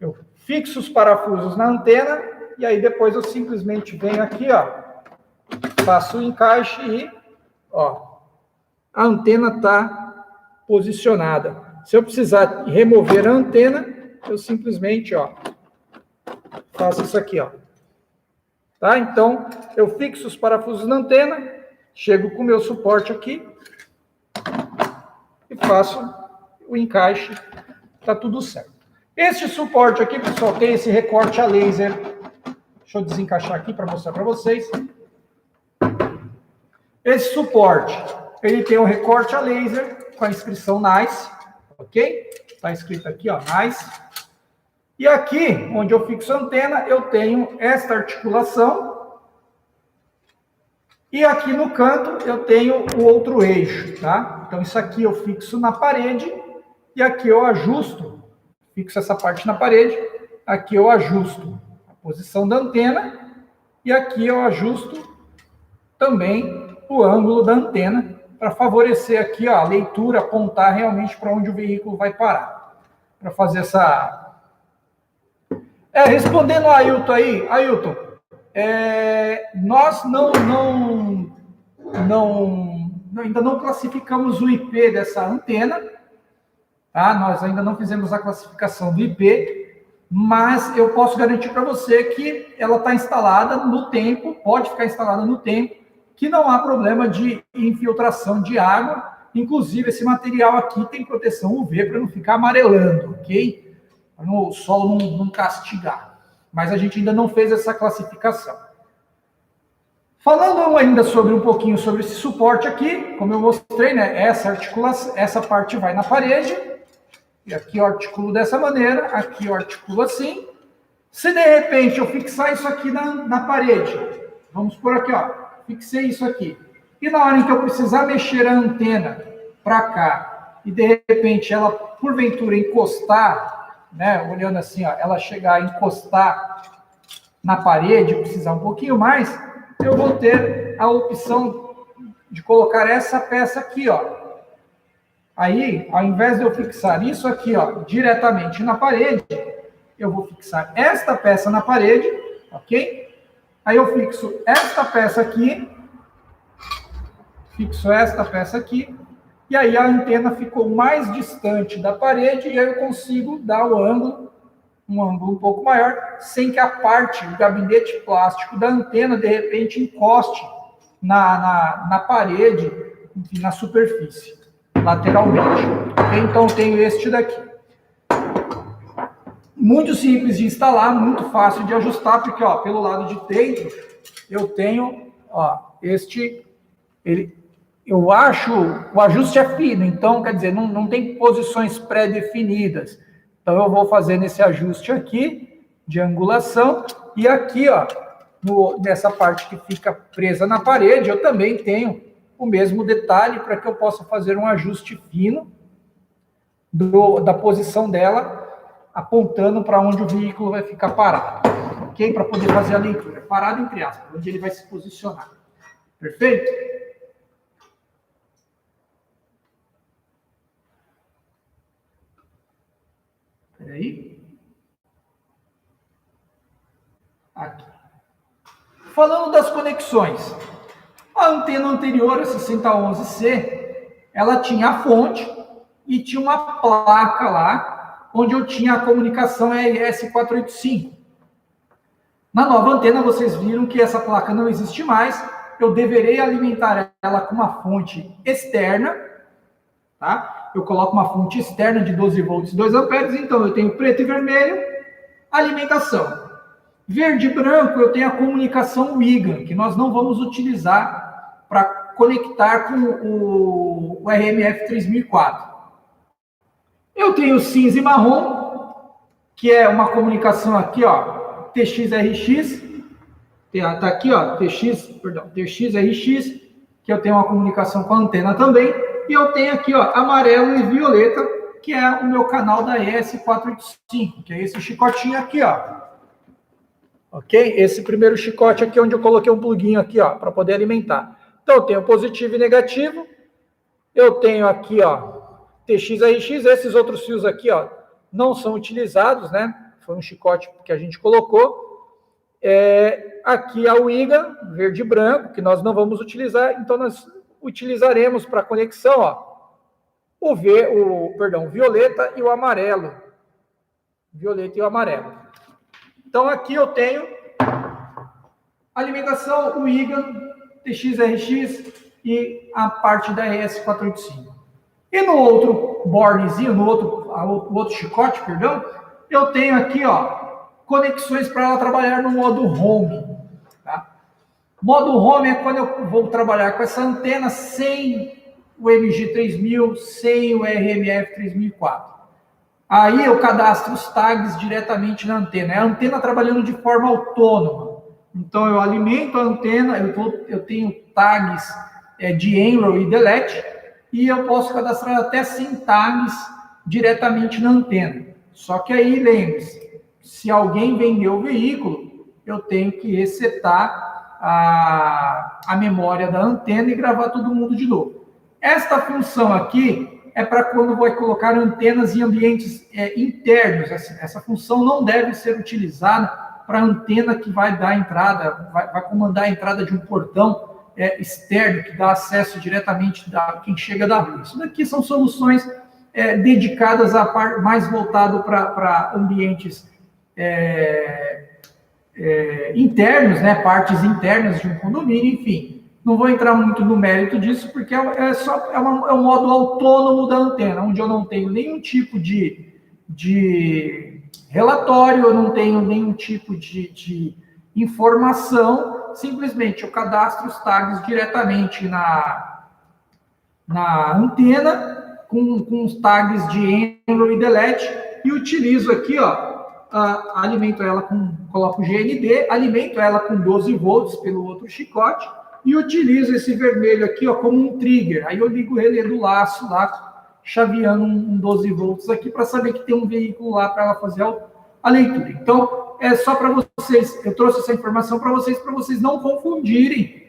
Eu fixo os parafusos na antena e aí depois eu simplesmente venho aqui, ó, faço o encaixe e, ó, a antena está posicionada. Se eu precisar remover a antena, eu simplesmente, ó, faço isso aqui, ó. Tá? Então, eu fixo os parafusos na antena, chego com o meu suporte aqui e faço o encaixe, tá tudo certo. Este suporte aqui, pessoal, tem esse recorte a laser. Deixa eu desencaixar aqui para mostrar para vocês. Esse suporte, ele tem um recorte a laser com a inscrição NICE, ok? Está escrito aqui, ó, NICE. E aqui, onde eu fixo a antena, eu tenho esta articulação. E aqui no canto, eu tenho o outro eixo, tá? Então, isso aqui eu fixo na parede. E aqui eu ajusto, fixo essa parte na parede. Aqui eu ajusto a posição da antena. E aqui eu ajusto também o ângulo da antena, para favorecer aqui, ó, a leitura, apontar realmente para onde o veículo vai parar. Para fazer essa... respondendo a Ailton aí, Ailton, nós ainda não classificamos o IP dessa antena, tá? Nós ainda não fizemos a classificação do IP, mas eu posso garantir para você que ela está instalada no tempo, pode ficar instalada no tempo, que não há problema de infiltração de água. Inclusive, esse material aqui tem proteção UV para não ficar amarelando, ok? Para o solo não castigar. Mas a gente ainda não fez essa classificação. Falando ainda um pouquinho sobre esse suporte aqui, como eu mostrei, né? Essa articulação, essa parte vai na parede, e aqui eu articulo dessa maneira, aqui eu articulo assim. Se de repente eu fixar isso aqui na parede, vamos por aqui, ó. Fixei isso aqui. E na hora em que eu precisar mexer a antena para cá, e de repente ela, porventura, encostar, né, olhando assim, ó, ela chegar a encostar na parede, precisar um pouquinho mais, eu vou ter a opção de colocar essa peça aqui, ó. Aí, ao invés de eu fixar isso aqui, ó, diretamente na parede, eu vou fixar esta peça na parede, ok? Aí eu fixo esta peça aqui, e aí a antena ficou mais distante da parede, e aí eu consigo dar o ângulo, um ângulo um pouco maior, sem que a parte do gabinete plástico da antena, de repente, encoste na parede, enfim, na superfície, lateralmente. Então, tenho este daqui. Muito simples de instalar, muito fácil de ajustar, porque, ó, pelo lado de dentro, eu tenho, ó, eu acho, o ajuste é fino, então, quer dizer, não tem posições pré-definidas. Então, eu vou fazer nesse ajuste aqui, de angulação, e aqui, ó, nessa parte que fica presa na parede, eu também tenho o mesmo detalhe para que eu possa fazer um ajuste fino da posição dela, apontando para onde o veículo vai ficar parado, ok? Para poder fazer a leitura. Parado, entre aspas, onde ele vai se posicionar. Perfeito? Espera aí. Aqui. Falando das conexões. A antena anterior, a 6011C, ela tinha a fonte e tinha uma placa lá, onde eu tinha a comunicação RS485. Na nova antena, vocês viram que essa placa não existe mais. Eu deverei alimentar ela com uma fonte externa, tá? Eu coloco uma fonte externa de 12 volts e 2 amperes, então eu tenho preto e vermelho, alimentação. Verde e branco, eu tenho a comunicação WIGA, que nós não vamos utilizar para conectar com o RMF 3004. Eu tenho cinza e marrom, que é uma comunicação aqui, ó, TX-RX, tá aqui, ó, TX-RX, que eu tenho uma comunicação com a antena também, e eu tenho aqui, ó, amarelo e violeta, que é o meu canal da ES485, que é esse chicotinho aqui, ó. Ok? Esse primeiro chicote aqui, onde eu coloquei um pluguinho aqui, ó, para poder alimentar. Então, eu tenho positivo e negativo, eu tenho aqui, ó, TX-RX, esses outros fios aqui, ó, não são utilizados, né? Foi um chicote que a gente colocou. Aqui a UIGA, verde e branco, que nós não vamos utilizar, então nós utilizaremos para conexão, ó, o violeta e o amarelo. Violeta e o amarelo. Então aqui eu tenho alimentação, UIGA, TX-RX e a parte da RS485. E no outro bornezinho, no outro chicote, perdão, eu tenho aqui, ó, conexões para ela trabalhar no modo home. Tá? Modo home é quando eu vou trabalhar com essa antena sem o MG3000, sem o RMF 3004. Aí eu cadastro os tags diretamente na antena. É a antena trabalhando de forma autônoma. Então eu alimento a antena, eu tenho tags de enroll e delete, e eu posso cadastrar até 100 tags diretamente na antena. Só que aí, lembre-se, se alguém vender o veículo, eu tenho que resetar a memória da antena e gravar todo mundo de novo. Esta função aqui é para quando vai colocar antenas em ambientes internos. Essa função não deve ser utilizada para a antena que vai dar entrada, vai comandar a entrada de um portão externo, que dá acesso diretamente a quem chega da rua. Isso daqui são soluções dedicadas a mais voltado para ambientes internos, né, partes internas de um condomínio, enfim. Não vou entrar muito no mérito disso, porque é um modo autônomo da antena, onde eu não tenho nenhum tipo de relatório, eu não tenho nenhum tipo de informação, simplesmente eu cadastro os tags diretamente na antena, com os tags de enroll e delete, e utilizo aqui, ó, alimento ela coloco o GND, alimento ela com 12 volts pelo outro chicote, e utilizo esse vermelho aqui, ó, como um trigger. Aí eu ligo o relé do laço lá, chaveando um 12 volts aqui, para saber que tem um veículo lá para ela fazer a leitura. Então, é só para vocês, eu trouxe essa informação para vocês não confundirem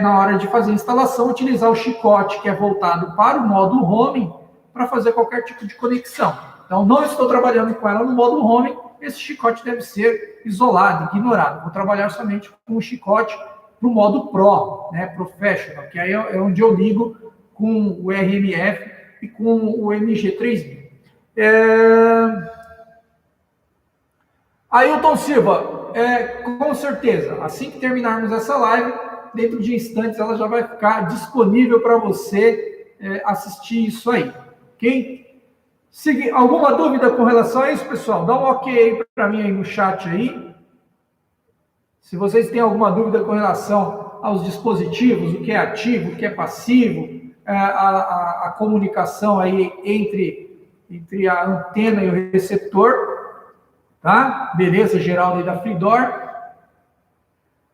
na hora de fazer a instalação, utilizar o chicote que é voltado para o modo home para fazer qualquer tipo de conexão. Então, não estou trabalhando com ela no modo home, esse chicote deve ser isolado, ignorado. Vou trabalhar somente com o chicote para o modo Pro, né, Professional, que aí é onde eu ligo com o RMF e com o MG3000. Ailton Silva, com certeza, assim que terminarmos essa live, dentro de instantes ela já vai ficar disponível para você assistir isso aí, ok? Alguma dúvida com relação a isso, pessoal? Dá um ok aí para mim aí no chat aí. Se vocês têm alguma dúvida com relação aos dispositivos, o que é ativo, o que é passivo, a comunicação aí entre a antena e o receptor, tá? Beleza geral aí da Freedor.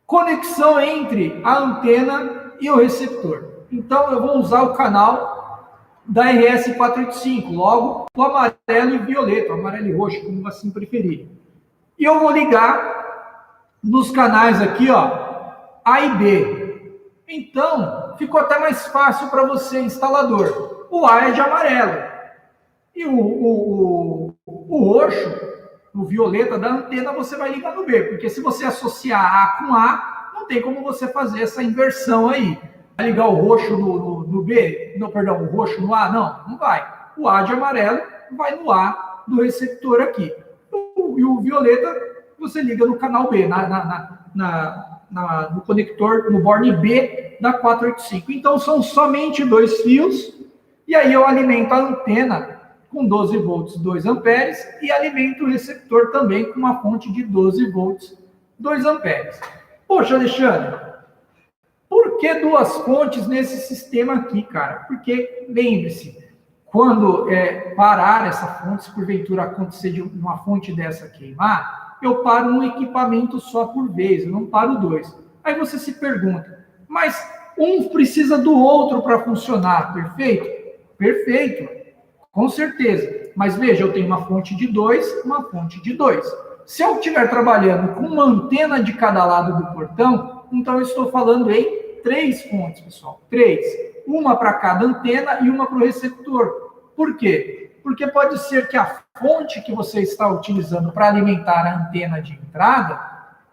Conexão entre a antena e o receptor. Então, eu vou usar o canal da RS485, logo o amarelo e violeta, o amarelo e roxo, como assim preferir. E eu vou ligar nos canais aqui, ó, A e B. Então, ficou até mais fácil para você, instalador. O A é de amarelo. E o roxo, o violeta da antena, você vai ligar no B. Porque se você associar A com A, não tem como você fazer essa inversão aí. Vai ligar o roxo no B? Não, perdão, o roxo no A? Não vai. O A de amarelo vai no A do receptor aqui. E o violeta você liga no canal B, no conector, no borne B da 485. Então, são somente 2 fios, e aí eu alimento a antena com 12 volts, 2 amperes, e alimento o receptor também com uma fonte de 12 volts, 2 amperes. Poxa, Alexandre, por que 2 fontes nesse sistema aqui, cara? Porque, lembre-se, quando parar essa fonte, se porventura acontecer de uma fonte dessa queimar, eu paro um equipamento só por vez, eu não paro 2. Aí você se pergunta, mas um precisa do outro para funcionar, perfeito? Perfeito, com certeza. Mas veja, eu tenho uma fonte de 2, uma fonte de 2. Se eu estiver trabalhando com uma antena de cada lado do portão, então eu estou falando em 3 fontes, pessoal. 3. Uma para cada antena e uma para o receptor. Por quê? Porque pode ser que a fonte que você está utilizando para alimentar a antena de entrada,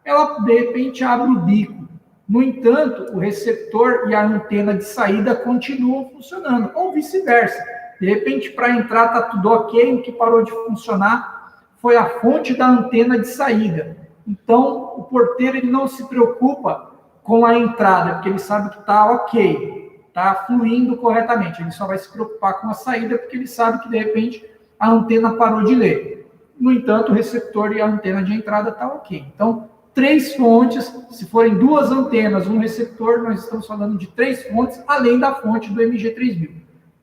ela de repente abre o bico. No entanto, o receptor e a antena de saída continuam funcionando, ou vice-versa. De repente, para entrar está tudo ok, o que parou de funcionar foi a fonte da antena de saída. Então, o porteiro ele não se preocupa com a entrada, porque ele sabe que está ok, está fluindo corretamente. Ele só vai se preocupar com a saída, porque ele sabe que, de repente, a antena parou de ler. No entanto, o receptor e a antena de entrada estão ok. Então, 3 fontes, se forem 2 antenas, um receptor, nós estamos falando de 3 fontes, além da fonte do MG3000.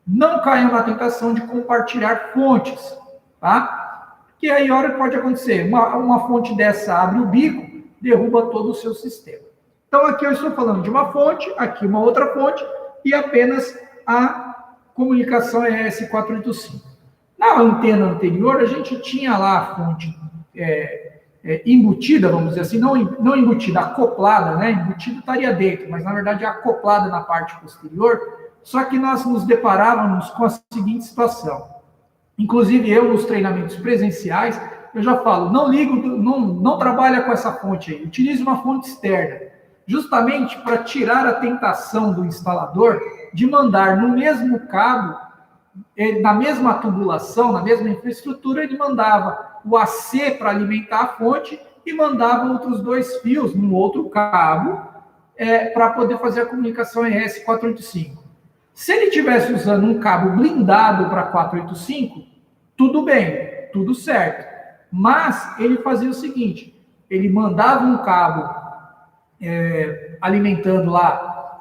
Não caiam na tentação de compartilhar fontes, tá? Que aí, a hora que pode acontecer, uma fonte dessa abre o bico, derruba todo o seu sistema. Então, aqui eu estou falando de uma fonte, aqui uma outra fonte, e apenas a comunicação ES485. Na antena anterior, a gente tinha lá a fonte embutida, vamos dizer assim, não embutida, acoplada, né? Embutida estaria dentro, mas na verdade é acoplada na parte posterior, só que nós nos deparávamos com a seguinte situação. Inclusive eu, nos treinamentos presenciais, eu já falo, não trabalha com essa fonte aí, utilize uma fonte externa, justamente para tirar a tentação do instalador de mandar no mesmo cabo, na mesma tubulação, na mesma infraestrutura, ele mandava o AC para alimentar a fonte e mandava outros 2 fios num outro cabo para poder fazer a comunicação ES485. Se ele estivesse usando um cabo blindado para 485, tudo bem, tudo certo. Mas ele fazia o seguinte, ele mandava um cabo alimentando lá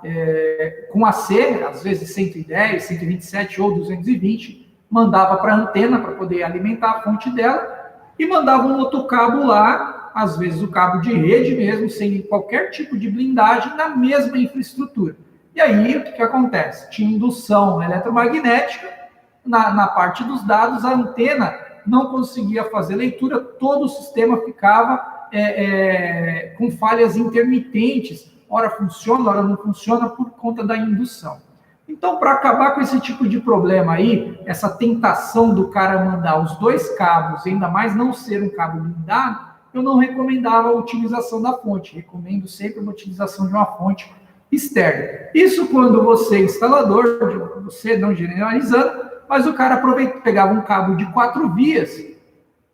com AC, às vezes 110, 127 ou 220, mandava para a antena para poder alimentar a fonte dela e mandava um outro cabo lá, às vezes o cabo de rede mesmo, sem qualquer tipo de blindagem, na mesma infraestrutura. E aí, o que acontece? Tinha indução eletromagnética, na parte dos dados, a antena não conseguia fazer leitura, todo o sistema ficava com falhas intermitentes, ora funciona, ora não funciona, por conta da indução. Então, para acabar com esse tipo de problema aí, essa tentação do cara mandar os 2 cabos, ainda mais não ser um cabo blindado, eu não recomendava a utilização da fonte, recomendo sempre uma utilização de uma fonte externa. Isso quando você, instalador, você não generalizando, mas o cara pegava um cabo de 4 vias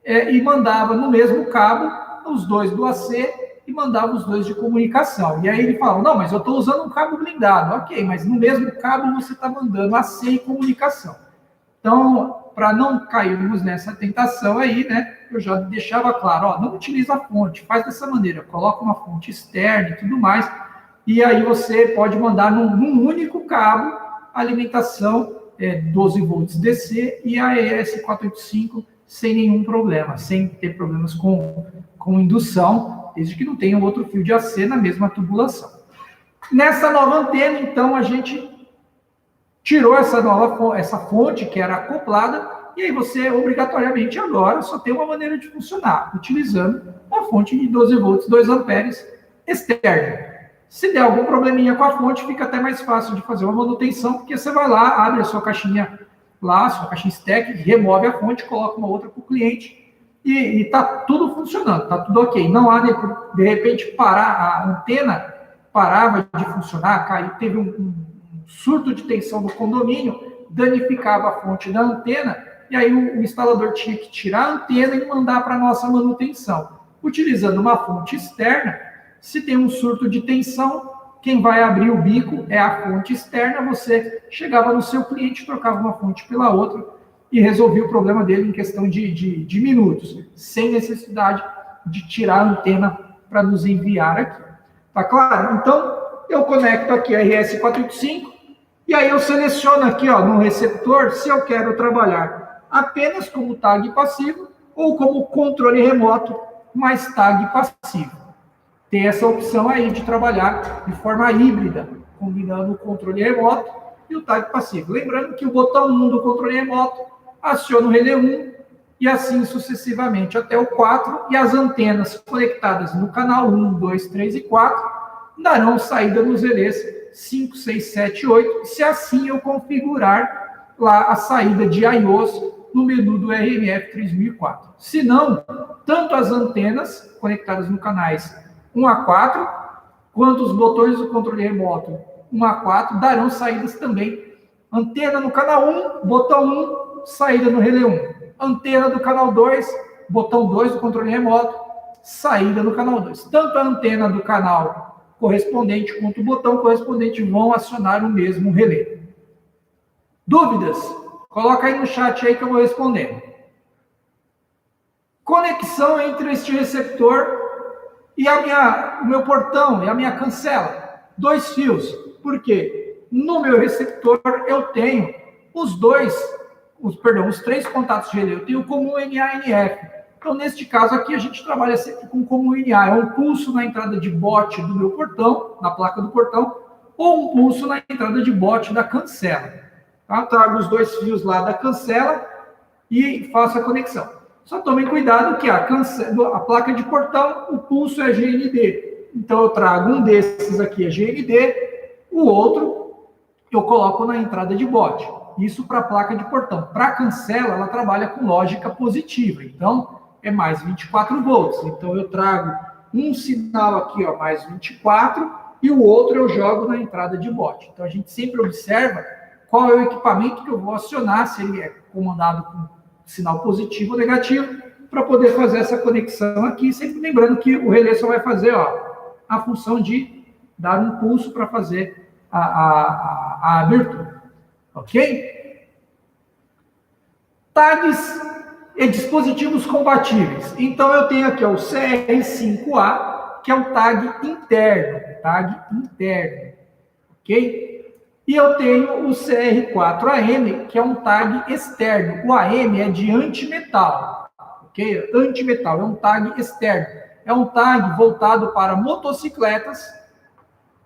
e mandava no mesmo cabo os 2 do AC e mandava os 2 de comunicação. E aí ele falou, não, mas eu estou usando um cabo blindado. Ok, mas no mesmo cabo você está mandando AC e comunicação. Então, para não cairmos nessa tentação aí, né, eu já deixava claro, não utiliza a fonte, faz dessa maneira, coloca uma fonte externa e tudo mais, e aí você pode mandar num único cabo a alimentação 12 volts DC e a ES485 sem nenhum problema, sem ter problemas com indução, desde que não tenha outro fio de AC na mesma tubulação. Nessa nova antena, então, a gente tirou essa fonte que era acoplada, e aí você, obrigatoriamente, agora só tem uma maneira de funcionar, utilizando uma fonte de 12 volts, 2 amperes externa. Se der algum probleminha com a fonte, fica até mais fácil de fazer uma manutenção, porque você vai lá, abre a sua caixinha lá, sua caixinha stack, remove a fonte, coloca uma outra para o cliente, e está tudo funcionando, está tudo ok. Não há, de repente, parar, a antena parava de funcionar, caiu, teve um surto de tensão no condomínio, danificava a fonte da antena, e aí o instalador tinha que tirar a antena e mandar para a nossa manutenção. Utilizando uma fonte externa, se tem um surto de tensão, quem vai abrir o bico é a fonte externa, você chegava no seu cliente, trocava uma fonte pela outra e resolvia o problema dele em questão de minutos, sem necessidade de tirar a antena para nos enviar aqui. Tá claro? Então, eu conecto aqui a RS485 e aí eu seleciono aqui no receptor se eu quero trabalhar apenas como tag passivo ou como controle remoto, mais tag passivo. Tem essa opção aí de trabalhar de forma híbrida, combinando o controle remoto e o tag passivo. Lembrando que o botão 1 do controle remoto aciona o relé 1 e assim sucessivamente até o 4, e as antenas conectadas no canal 1, 2, 3 e 4 darão saída nos relés 5, 6, 7 e 8, se assim eu configurar lá a saída de I/Os no menu do RMF 3004. Se não, tanto as antenas conectadas no canais 1 a 4, quanto os botões do controle remoto 1 a 4 darão saídas também. Antena no canal 1, botão 1, saída no relé 1. Antena do canal 2, botão 2 do controle remoto, saída no canal 2. Tanto a antena do canal correspondente quanto o botão correspondente vão acionar o mesmo relé. Dúvidas? Coloca aí no chat aí que eu vou responder. Conexão entre este receptor e o meu portão e a minha cancela. 2 fios. Por quê? No meu receptor eu tenho os 3 contatos de relé. Eu tenho comum NA e NF. Então, neste caso aqui, a gente trabalha sempre com comum NA. É um pulso na entrada de bote do meu portão, na placa do portão, ou um pulso na entrada de bote da cancela. Tá? Trago os 2 fios lá da cancela e faço a conexão. Só tomem cuidado que a placa de portão, o pulso é GND. Então, eu trago um desses aqui é GND, o outro eu coloco na entrada de bote. Isso para a placa de portão. Para a cancela, ela trabalha com lógica positiva. Então, é mais 24 volts. Então, eu trago um sinal aqui, ó, mais 24, e o outro eu jogo na entrada de bote. Então, a gente sempre observa qual é o equipamento que eu vou acionar, se ele é comandado com sinal positivo ou negativo, para poder fazer essa conexão aqui, sempre lembrando que o relé só vai fazer, ó, a função de dar um pulso para fazer a abertura. Ok? Tags e dispositivos compatíveis. Então, eu tenho aqui ó, o CR5A, que é um tag interno. Ok? E eu tenho o CR4AM, que é um tag externo. O AM é de antimetal. Ok? Antimetal é um tag externo. É um tag voltado para motocicletas.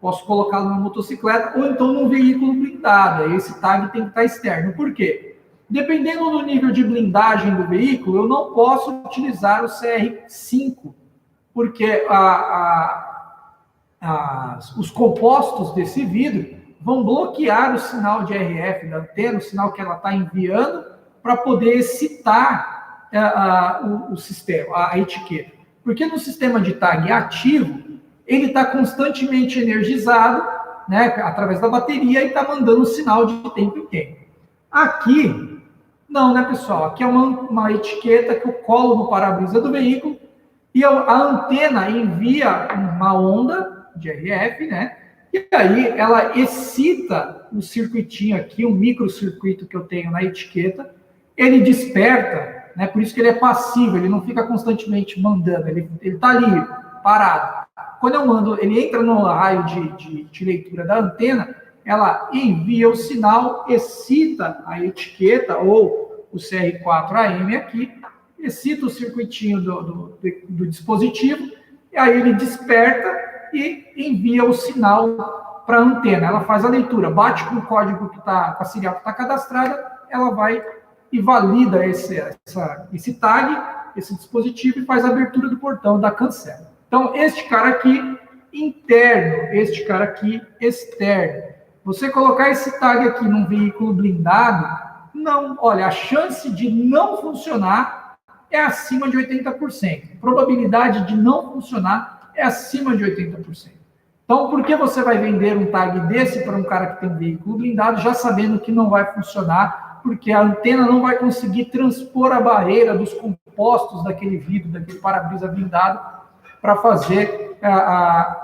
Posso colocá-lo numa motocicleta ou então num veículo blindado. Esse tag tem que estar externo. Por quê? Dependendo do nível de blindagem do veículo, eu não posso utilizar o CR5, porque os compostos desse vidro vão bloquear o sinal de RF da antena, o sinal que ela está enviando, para poder excitar o sistema, a etiqueta. Porque no sistema de tag ativo, ele está constantemente energizado, né, através da bateria, e está mandando um sinal de tempo em tempo. Aqui, não, né, pessoal? Aqui é uma etiqueta que eu colo no para-brisa do veículo, e a antena envia uma onda de RF, né? E aí ela excita um circuitinho aqui, um microcircuito que eu tenho na etiqueta, ele desperta, né? Por isso que ele é passivo, ele não fica constantemente mandando, ele está ali, parado. Quando eu mando, ele entra no raio de leitura da antena, ela envia o sinal, excita a etiqueta, ou o CR4AM aqui, excita o circuitinho do dispositivo, e aí ele desperta e envia o sinal para a antena. Ela faz a leitura, bate com o código que está, com a serial que está cadastrada, ela vai e valida esse tag, esse dispositivo, e faz a abertura do portão da cancela. Então, este cara aqui, interno, este cara aqui, externo. Você colocar esse tag aqui num veículo blindado, não, olha, a chance de não funcionar é acima de 80%. A probabilidade de não funcionar é acima de 80%. Então, por que você vai vender um tag desse para um cara que tem um veículo blindado, já sabendo que não vai funcionar, porque a antena não vai conseguir transpor a barreira dos compostos daquele vidro, daquele para-brisa blindado, para fazer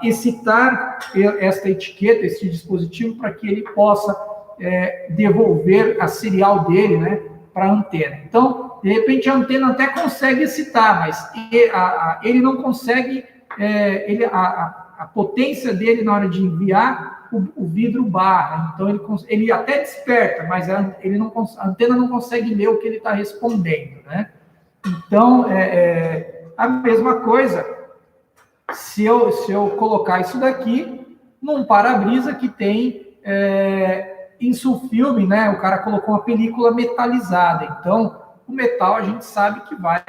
excitar esta etiqueta, esse dispositivo, para que ele possa devolver a serial dele, né, para a antena. Então, de repente, a antena até consegue excitar, mas ele não consegue... a potência dele na hora de enviar, o vidro barra. Então, ele até desperta, mas a antena não consegue ler o que ele está respondendo, né? Então, a mesma coisa, se eu colocar isso daqui num para-brisa que tem insulfilme, né? O cara colocou uma película metalizada. Então, o metal a gente sabe que vai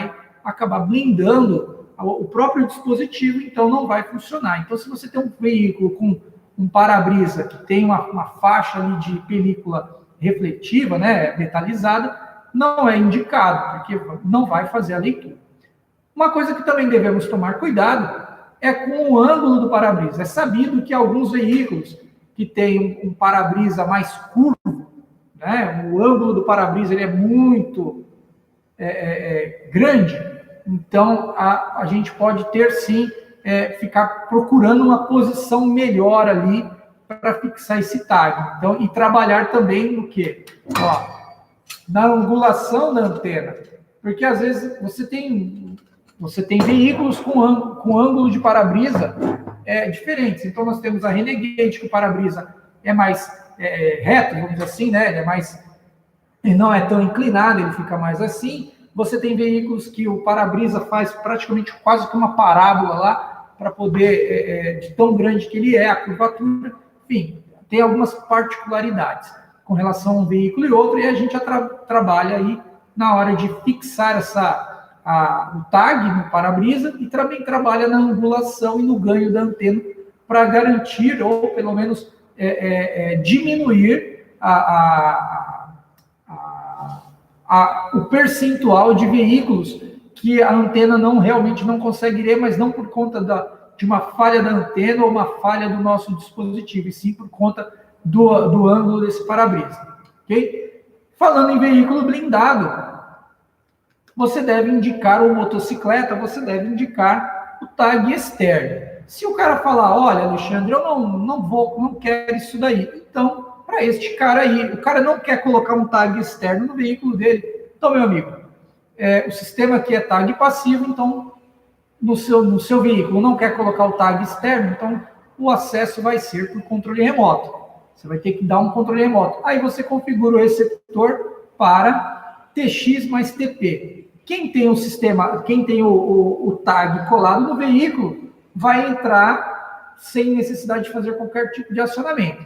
acabar blindando o próprio dispositivo, então não vai funcionar. Então, se você tem um veículo com um para-brisa que tem uma faixa ali de película refletiva, né, metalizada, não é indicado, porque não vai fazer a leitura. Uma coisa que também devemos tomar cuidado é com o ângulo do para-brisa. É sabido que alguns veículos que têm um para-brisa mais curvo, né, o ângulo do para-brisa ele é muito grande, então a gente pode ter sim, ficar procurando uma posição melhor ali para fixar esse tag. Então, e trabalhar também no quê? Ó, na angulação da antena, porque às vezes você tem veículos com ângulo de para-brisa diferentes. Então nós temos a Renegade, que o para-brisa é mais reto, vamos dizer assim, né? Ele não é tão inclinado, ele fica mais assim. Você tem veículos que o para-brisa faz praticamente quase que uma parábola lá, para poder, de tão grande que ele é, a curvatura. Enfim, tem algumas particularidades com relação a um veículo e outro, e a gente trabalha aí na hora de fixar o tag no para-brisa e também trabalha na angulação e no ganho da antena para garantir, ou pelo menos diminuir o percentual de veículos que a antena realmente não consegue ler, mas não por conta de uma falha da antena ou uma falha do nosso dispositivo, e sim por conta do ângulo desse para-brisa. Okay? Falando em veículo blindado, você deve indicar, ou motocicleta, você deve indicar o tag externo. Se o cara falar, olha, Alexandre, eu não quero isso daí, então, para este cara aí, o cara não quer colocar um tag externo no veículo dele, então, meu amigo, o sistema aqui é tag passivo, então, no seu veículo não quer colocar o tag externo, então, o acesso vai ser por controle remoto. Você vai ter que dar um controle remoto. Aí você configura o receptor para TX mais TP. Quem tem o sistema, quem tem o tag colado no veículo, vai entrar sem necessidade de fazer qualquer tipo de acionamento.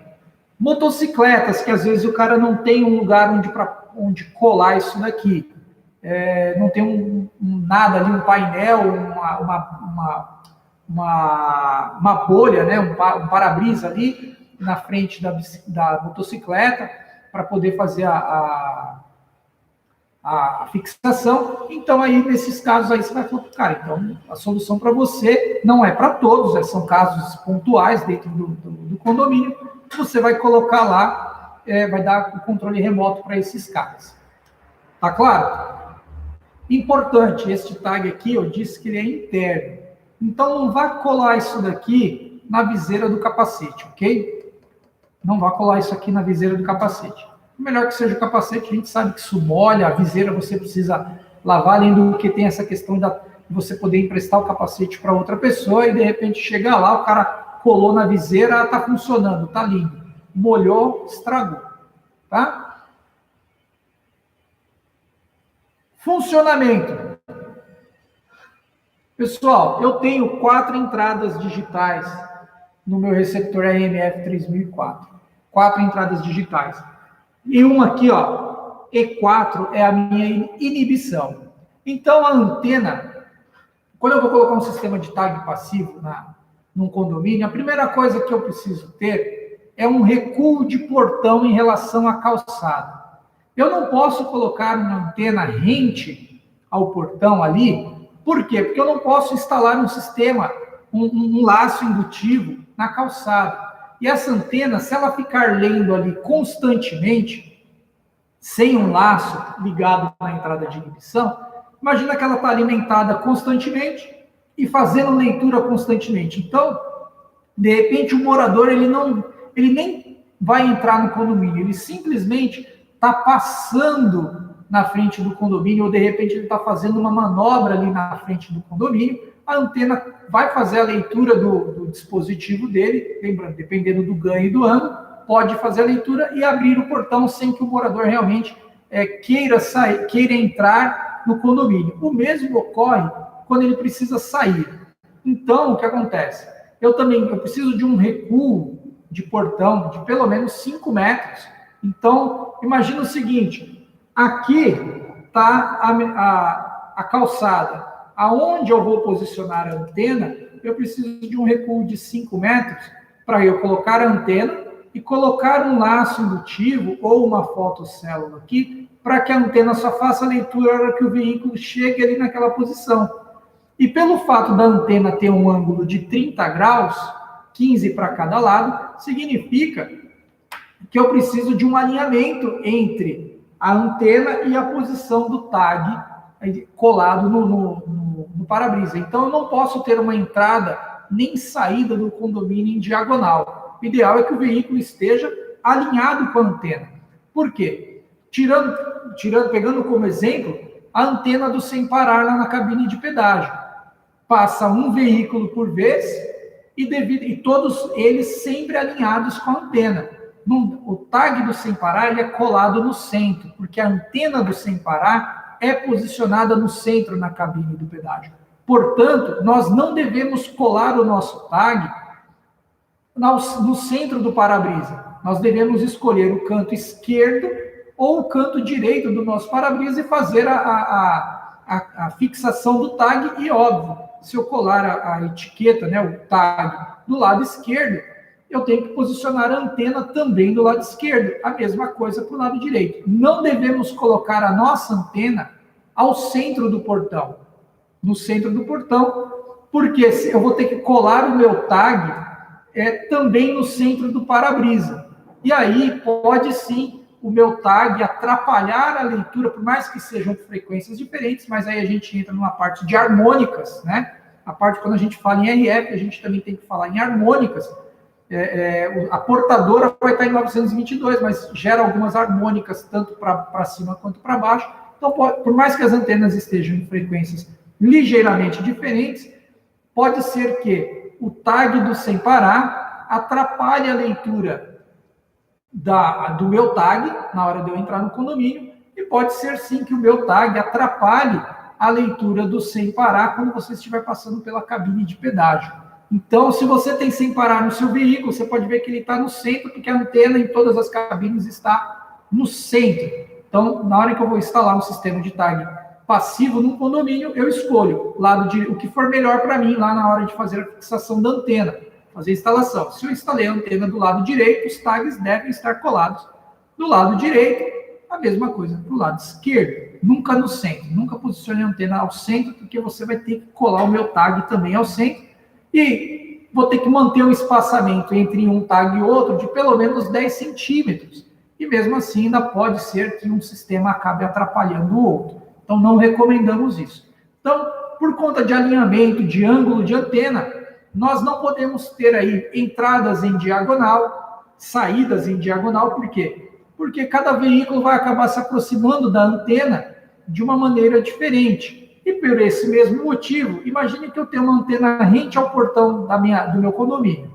Motocicletas, que às vezes o cara não tem um lugar onde colar isso daqui, não tem nada ali, um painel, uma bolha, né, um para-brisa ali na frente da motocicleta para poder fazer a fixação. Então, aí, nesses casos, aí você vai falar, cara, então, a solução para você não é para todos, são casos pontuais dentro do condomínio, você vai colocar lá, vai dar o controle remoto para esses caras. Tá claro? Importante, este tag aqui, eu disse que ele é interno. Então, não vá colar isso daqui na viseira do capacete, ok? Não vá colar isso aqui na viseira do capacete. Melhor que seja o capacete, a gente sabe que isso molha, a viseira você precisa lavar, além do que tem essa questão de você poder emprestar o capacete para outra pessoa e de repente chegar lá, o cara colou na viseira, está funcionando, está lindo. Molhou, estragou. Tá? Funcionamento. Pessoal, eu tenho 4 entradas digitais no meu receptor AMF 3004. 4 entradas digitais. E uma aqui, ó, E4 é a minha inibição. Então, a antena, quando eu vou colocar um sistema de tag passivo num condomínio, a primeira coisa que eu preciso ter é um recuo de portão em relação à calçada. Eu não posso colocar uma antena rente ao portão ali. Por quê? Porque eu não posso instalar um sistema, um laço indutivo na calçada. E essa antena, se ela ficar lendo ali constantemente, sem um laço ligado na entrada de inibição, imagina que ela está alimentada constantemente e fazendo leitura constantemente. Então, de repente, o morador ele nem vai entrar no condomínio, ele simplesmente está passando na frente do condomínio, ou de repente ele está fazendo uma manobra ali na frente do condomínio, a antena vai fazer a leitura do dispositivo dele, lembrando, dependendo do ganho e do ângulo, pode fazer a leitura e abrir o portão sem que o morador realmente queira entrar no condomínio. O mesmo ocorre quando ele precisa sair. Então, o que acontece? Eu preciso de um recuo de portão de pelo menos 5 metros. Então, imagina o seguinte, aqui está a calçada. Aonde eu vou posicionar a antena, eu preciso de um recuo de 5 metros para eu colocar a antena e colocar um laço indutivo ou uma fotocélula aqui, para que a antena só faça a leitura na hora que o veículo chegue ali naquela posição. E pelo fato da antena ter um ângulo de 30 graus, 15 para cada lado, significa que eu preciso de um alinhamento entre a antena e a posição do tag colado no para-brisa. Então, eu não posso ter uma entrada nem saída do condomínio em diagonal. O ideal é que o veículo esteja alinhado com a antena. Por quê? Pegando como exemplo, a antena do sem parar lá na cabine de pedágio. Passa um veículo por vez e todos eles sempre alinhados com a antena. O tag do sem parar ele é colado no centro, porque a antena do sem parar é posicionada no centro na cabine do pedágio. Portanto, nós não devemos colar o nosso tag no centro do para-brisa. Nós devemos escolher o canto esquerdo ou o canto direito do nosso para-brisa e fazer a fixação do tag. E, óbvio, se eu colar a etiqueta, né, o tag, do lado esquerdo, eu tenho que posicionar a antena também do lado esquerdo. A mesma coisa para o lado direito. Não devemos colocar a nossa antena ao centro do portão. No centro do portão, porque eu vou ter que colar o meu tag também no centro do para-brisa. E aí pode sim o meu tag atrapalhar a leitura, por mais que sejam frequências diferentes, mas aí a gente entra numa parte de harmônicas, né? A parte, quando a gente fala em RF, a gente também tem que falar em harmônicas. A portadora vai estar em 922, mas gera algumas harmônicas, tanto para cima quanto para baixo. Então, por mais que as antenas estejam em frequências ligeiramente diferentes, pode ser que o tag do sem parar atrapalhe a leitura do meu tag na hora de eu entrar no condomínio, e pode ser sim que o meu tag atrapalhe a leitura do sem parar quando você estiver passando pela cabine de pedágio. Então, se você tem sem parar no seu veículo, você pode ver que ele está no centro, porque a antena em todas as cabines está no centro. Então, na hora que eu vou instalar um sistema de tag passivo num condomínio, eu escolho o que for melhor para mim lá na hora de fazer a fixação da antena, fazer a instalação. Se eu instalei a antena do lado direito, os tags devem estar colados do lado direito, a mesma coisa para o lado esquerdo, nunca no centro. Nunca posicione a antena ao centro, porque você vai ter que colar o meu tag também ao centro, e vou ter que manter um espaçamento entre um tag e outro de pelo menos 10 centímetros. E mesmo assim, ainda pode ser que um sistema acabe atrapalhando o outro. Então, não recomendamos isso. Então, por conta de alinhamento, de ângulo de antena, nós não podemos ter aí entradas em diagonal, saídas em diagonal. Por quê? Porque cada veículo vai acabar se aproximando da antena de uma maneira diferente. E por esse mesmo motivo, imagine que eu tenho uma antena rente ao portão do meu condomínio.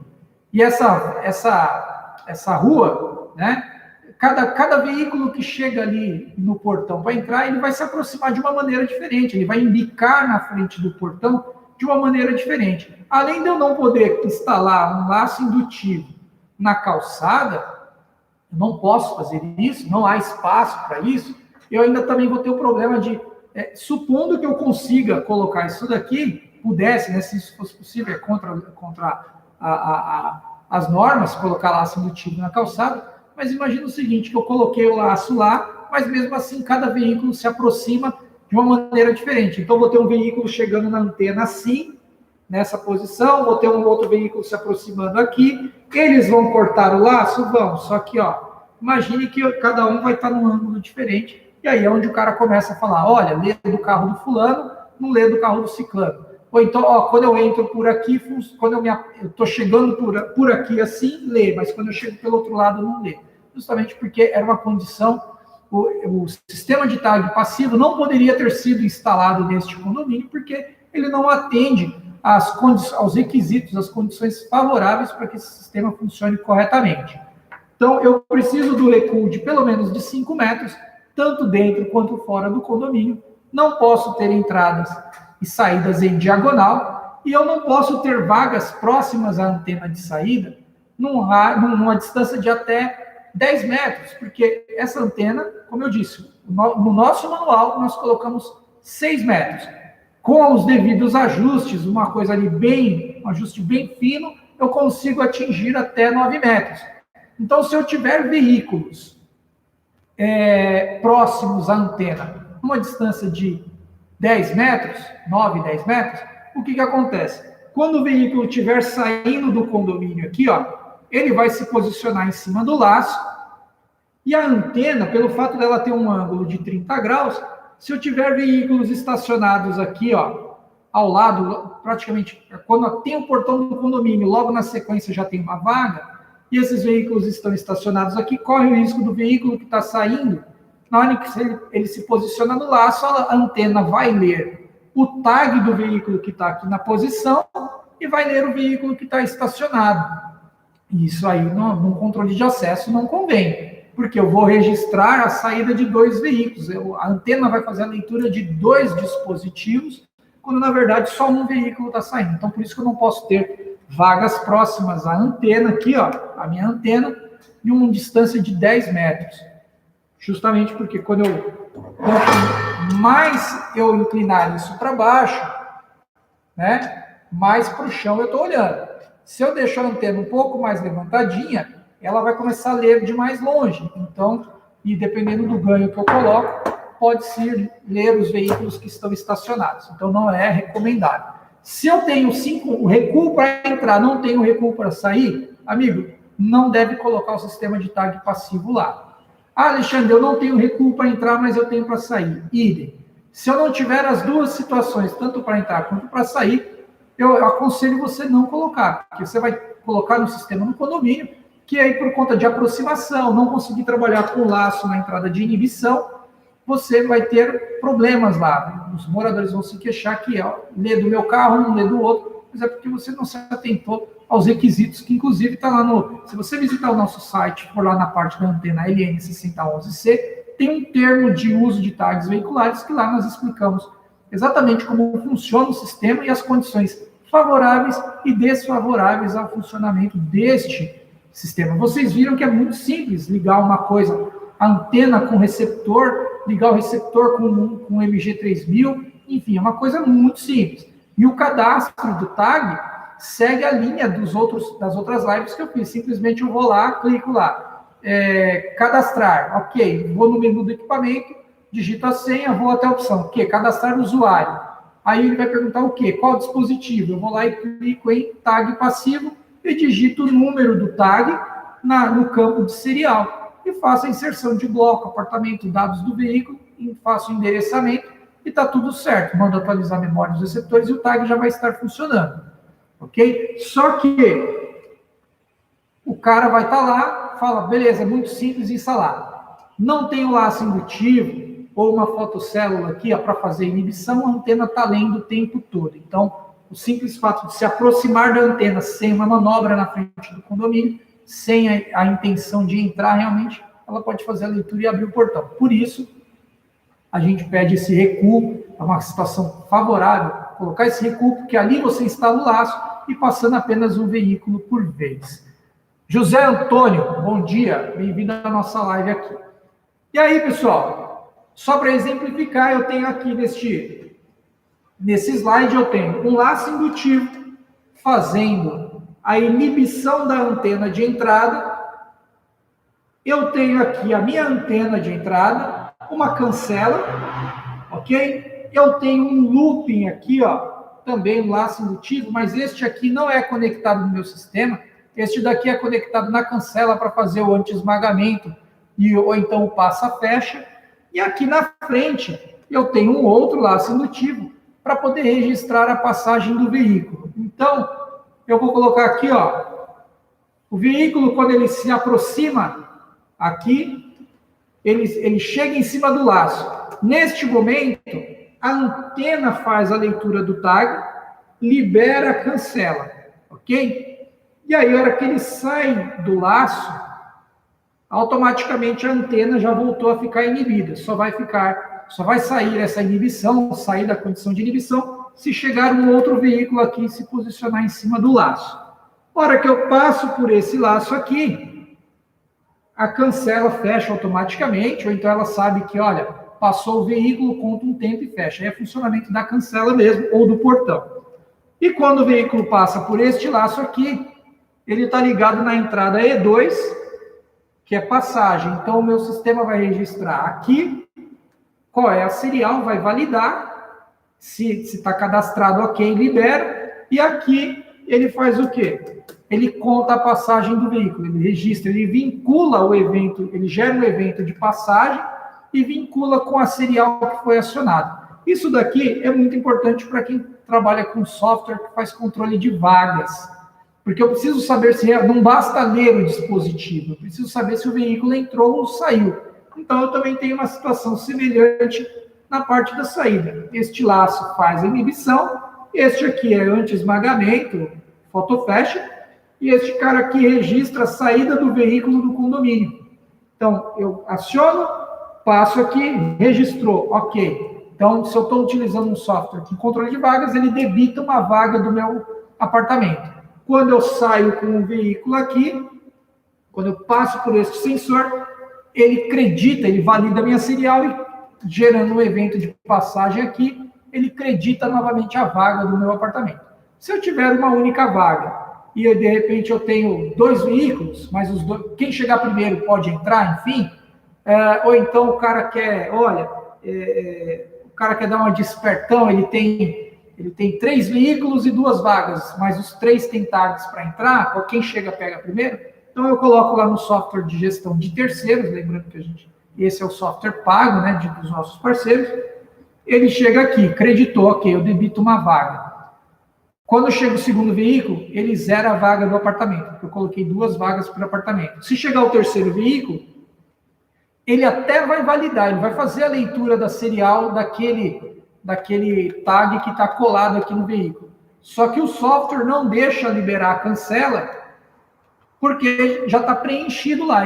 E essa rua, né? Cada veículo que chega ali no portão para entrar, ele vai se aproximar de uma maneira diferente, ele vai embicar na frente do portão de uma maneira diferente. Além de eu não poder instalar um laço indutivo na calçada, eu não posso fazer isso, não há espaço para isso, eu ainda também vou ter o problema de, supondo que eu consiga colocar isso daqui, pudesse, né, se isso fosse possível, contra as normas, colocar laço indutivo na calçada. Mas imagina o seguinte, que eu coloquei o laço lá, mas mesmo assim cada veículo se aproxima de uma maneira diferente. Então, vou ter um veículo chegando na antena assim, nessa posição, vou ter um outro veículo se aproximando aqui, eles vão cortar o laço? Vão, só que, imagine que cada um vai estar num ângulo diferente, e aí é onde o cara começa a falar, olha, lê do carro do fulano, não lê do carro do ciclano. Ou então, quando eu entro por aqui, quando eu estou chegando por aqui assim, lê, mas quando eu chego pelo outro lado, não lê. Justamente porque era uma condição, o sistema de tag passivo não poderia ter sido instalado neste condomínio, porque ele não atende aos requisitos, às condições favoráveis para que esse sistema funcione corretamente. Então, eu preciso do recuo de pelo menos de 5 metros, tanto dentro quanto fora do condomínio. Não posso ter entradas e saídas em diagonal, e eu não posso ter vagas próximas à antena de saída numa distância de até 10 metros, porque essa antena, como eu disse, no nosso manual nós colocamos 6 metros. Com os devidos ajustes, uma coisa ali um ajuste bem fino, eu consigo atingir até 9 metros. Então, se eu tiver veículos próximos à antena, uma distância de 10 metros, 9, 10 metros, o que acontece? Quando o veículo estiver saindo do condomínio aqui, ó, ele vai se posicionar em cima do laço, e a antena, pelo fato dela ter um ângulo de 30 graus, se eu tiver veículos estacionados aqui, ó, ao lado, praticamente, quando tem o portão do condomínio, logo na sequência já tem uma vaga, e esses veículos estão estacionados aqui, corre o risco do veículo que está saindo, na hora que ele se posiciona no laço, a antena vai ler o tag do veículo que está aqui na posição e vai ler o veículo que está estacionado. Isso aí, num controle de acesso, não convém, porque eu vou registrar a saída de 2 veículos. A antena vai fazer a leitura de 2 dispositivos, quando, na verdade, só um veículo está saindo. Então, por isso que eu não posso ter vagas próximas à antena, aqui, ó, a minha antena, em uma distância de 10 metros. Justamente porque quanto mais eu inclinar isso para baixo, né, mais para o chão eu estou olhando. Se eu deixar a antena um pouco mais levantadinha, ela vai começar a ler de mais longe. Então, e dependendo do ganho que eu coloco, pode-se ler os veículos que estão estacionados. Então, não é recomendável. Se eu tenho o recuo para entrar, não tenho recuo para sair, amigo, não deve colocar o sistema de tag passivo lá. Ah, Alexandre, eu não tenho recuo para entrar, mas eu tenho para sair. Idem. Se eu não tiver as duas situações, tanto para entrar quanto para sair, eu aconselho você não colocar, porque você vai colocar no sistema no condomínio, que aí por conta de aproximação, não conseguir trabalhar com laço na entrada de inibição, você vai ter problemas lá. Os moradores vão se queixar que lê do meu carro, não lê do outro, mas é porque você não se atentou aos requisitos, que inclusive está lá no... Se você visitar o nosso site, for lá na parte da antena LN6011C, tem um termo de uso de tags veiculares, que lá nós explicamos exatamente como funciona o sistema e as condições favoráveis e desfavoráveis ao funcionamento deste sistema. Vocês viram que é muito simples ligar uma coisa, a antena com receptor, ligar o receptor com um MG3000, enfim, é uma coisa muito simples. E o cadastro do tag segue a linha das outras lives que eu fiz. Simplesmente eu vou lá, clico lá, cadastrar, ok, vou no menu do equipamento, digito a senha, vou até a opção, ok, cadastrar usuário. Aí ele vai perguntar o quê? Qual dispositivo? Eu vou lá e clico em tag passivo e digito o número do tag no campo de serial. E faço a inserção de bloco, apartamento, dados do veículo, faço o endereçamento e está tudo certo. Mando atualizar a memória dos receptores e o tag já vai estar funcionando. Ok? Só que o cara vai estar lá, fala, beleza, é muito simples instalar. Não tem o laço indutivo ou uma fotocélula aqui para fazer inibição, a antena está lendo o tempo todo. Então, o simples fato de se aproximar da antena sem uma manobra na frente do condomínio, sem a intenção de entrar realmente, ela pode fazer a leitura e abrir o portão. Por isso, a gente pede esse recuo, é uma situação favorável, colocar esse recuo, porque ali você instala o laço e passando apenas um veículo por vez. José Antônio, bom dia, bem-vindo à nossa live aqui. E aí, pessoal, só para exemplificar, eu tenho aqui nesse slide, eu tenho um laço indutivo fazendo a inibição da antena de entrada. Eu tenho aqui a minha antena de entrada, uma cancela, ok? Eu tenho um looping aqui, ó, também um laço indutivo, mas este aqui não é conectado no meu sistema. Este daqui é conectado na cancela para fazer o anti-esmagamento ou então o passa-fecha. E aqui na frente eu tenho um outro laço indutivo para poder registrar a passagem do veículo. Então, eu vou colocar aqui, ó, o veículo, quando ele se aproxima aqui, ele chega em cima do laço. Neste momento, a antena faz a leitura do tag, libera a cancela, ok? E aí, a hora que ele sai do laço, automaticamente a antena já voltou a ficar inibida. Só vai sair essa inibição, sair da condição de inibição, se chegar um outro veículo aqui e se posicionar em cima do laço. A hora que eu passo por esse laço aqui, a cancela fecha automaticamente, ou então ela sabe que, olha, passou o veículo, conta um tempo e fecha. Aí é funcionamento da cancela mesmo, ou do portão. E quando o veículo passa por este laço aqui, ele está ligado na entrada E2, que é passagem. Então, o meu sistema vai registrar aqui qual é a serial, vai validar, se está cadastrado, ok, libera, e aqui ele faz o quê? Ele conta a passagem do veículo, ele registra, ele vincula o evento, ele gera um evento de passagem e vincula com a serial que foi acionada. Isso daqui é muito importante para quem trabalha com software que faz controle de vagas, porque eu preciso saber se não basta ler o dispositivo, eu preciso saber se o veículo entrou ou saiu. Então, eu também tenho uma situação semelhante na parte da saída. Este laço faz a inibição, este aqui é anti-esmagamento, photoflash, e este cara aqui registra a saída do veículo do condomínio. Então, eu aciono, passo aqui, registrou, ok. Então, se eu estou utilizando um software de controle de vagas, ele debita uma vaga do meu apartamento. Quando eu saio com o veículo aqui, quando eu passo por este sensor, ele acredita, ele valida a minha serial e, gerando um evento de passagem aqui, ele acredita novamente a vaga do meu apartamento. Se eu tiver uma única vaga e eu, de repente eu tenho 2 veículos, mas quem chegar primeiro pode entrar, enfim, ou então o cara quer, olha, o cara quer dar uma despertão, ele tem 3 veículos e 2 vagas, mas os 3 têm tags para entrar, ou quem chega pega primeiro. Então, eu coloco lá no software de gestão de terceiros, lembrando que esse é o software pago, né, dos nossos parceiros. Ele chega aqui, acreditou, ok, eu debito uma vaga. Quando chega o segundo veículo, ele zera a vaga do apartamento, porque eu coloquei 2 vagas para o apartamento. Se chegar o terceiro veículo, ele até vai validar, ele vai fazer a leitura da serial daquele tag que está colado aqui no veículo. Só que o software não deixa liberar a cancela, porque já está preenchido lá,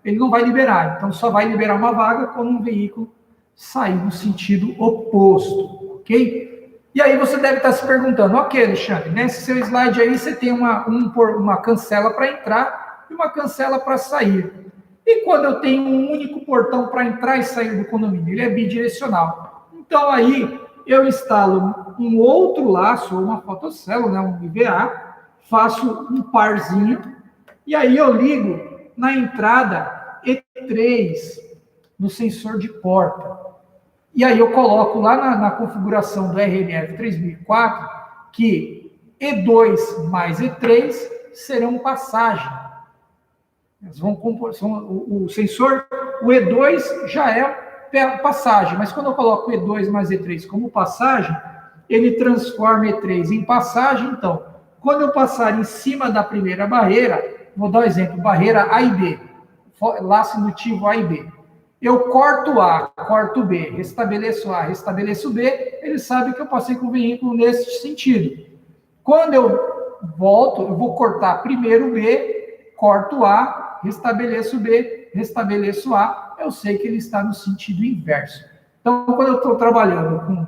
ele não vai liberar. Então, só vai liberar uma vaga quando um veículo sair no sentido oposto, ok? E aí você deve estar se perguntando, ok, Alexandre, nesse seu slide aí você tem uma cancela para entrar e uma cancela para sair. E quando eu tenho um único portão para entrar e sair do condomínio? Ele é bidirecional. Então, aí eu instalo um outro laço, ou uma fotocélula, né, um IVA, faço um parzinho, e aí eu ligo na entrada E3, no sensor de porta. E aí eu coloco lá na configuração do RNF 3004 que E2 mais E3 serão passagem. Eles vão compor, o sensor, o E2 já é passagem, mas quando eu coloco E2 mais E3 como passagem, ele transforma E3 em passagem. Então, quando eu passar em cima da primeira barreira, vou dar um exemplo, barreira A e B, laço indutivo A e B. Eu corto A, corto B, restabeleço A, restabeleço B, ele sabe que eu passei com o veículo nesse sentido. Quando eu volto, eu vou cortar primeiro B, corto A, restabeleço B, restabeleço A, eu sei que ele está no sentido inverso. Então, quando eu estou trabalhando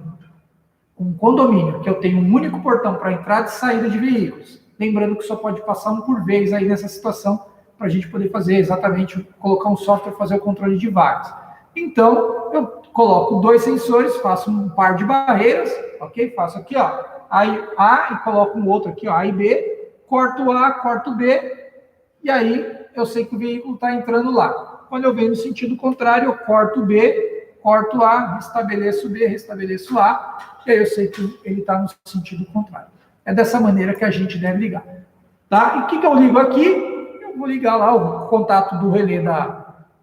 com um condomínio, que eu tenho um único portão para entrada e saída de veículos, lembrando que só pode passar um por vez aí nessa situação, para a gente poder fazer exatamente, colocar um software, fazer o controle de vagas. Então, eu coloco 2 sensores, faço um par de barreiras, ok? Faço aqui, ó, A e coloco um outro aqui, ó, A e B, corto A, corto B, e aí eu sei que o veículo está entrando lá. Quando eu venho no sentido contrário, eu corto B, corto A, restabeleço B, restabeleço A, e aí eu sei que ele está no sentido contrário. É dessa maneira que a gente deve ligar. Tá? E o que eu ligo aqui? Eu vou ligar lá o contato do relé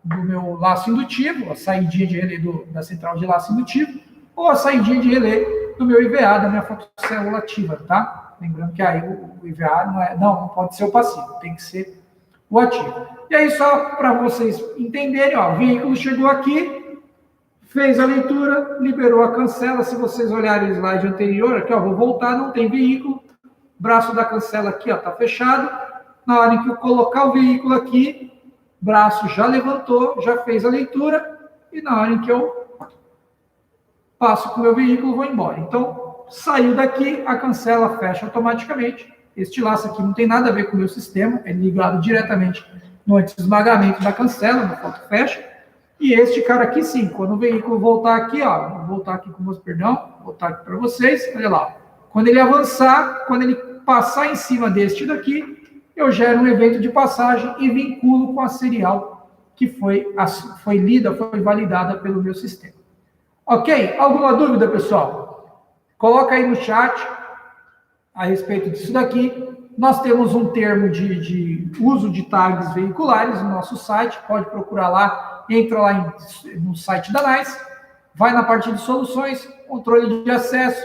do meu laço indutivo, a saidinha de relé da central de laço indutivo, ou a saidinha de relé do meu IVA, da minha fotocélula ativa, tá? Lembrando que aí o IVA não pode ser o passivo, tem que ser o ativo. E aí, só para vocês entenderem, ó, o veículo chegou aqui, fez a leitura, liberou a cancela. Se vocês olharem o slide anterior, aqui, ó, vou voltar, não tem veículo, braço da cancela aqui, ó, tá fechado. Na hora em que eu colocar o veículo aqui, braço já levantou, já fez a leitura, e na hora em que eu passo com o meu veículo, vou embora. Então, saiu daqui, a cancela fecha automaticamente. Este laço aqui não tem nada a ver com o meu sistema, é ligado diretamente no anti-esmagamento da cancela, no photoflash. E este cara aqui sim, quando o veículo voltar aqui, ó, vou voltar aqui com meus, voltar aqui para vocês, olha lá. Quando ele avançar, quando ele passar em cima deste daqui, eu gero um evento de passagem e vinculo com a serial que foi lida, foi validada pelo meu sistema. Ok? Alguma dúvida, pessoal? Coloca aí no chat a respeito disso daqui. Nós temos um termo de uso de tags veiculares no nosso site, pode procurar lá, entra lá no site da NICE, vai na parte de soluções, controle de acesso,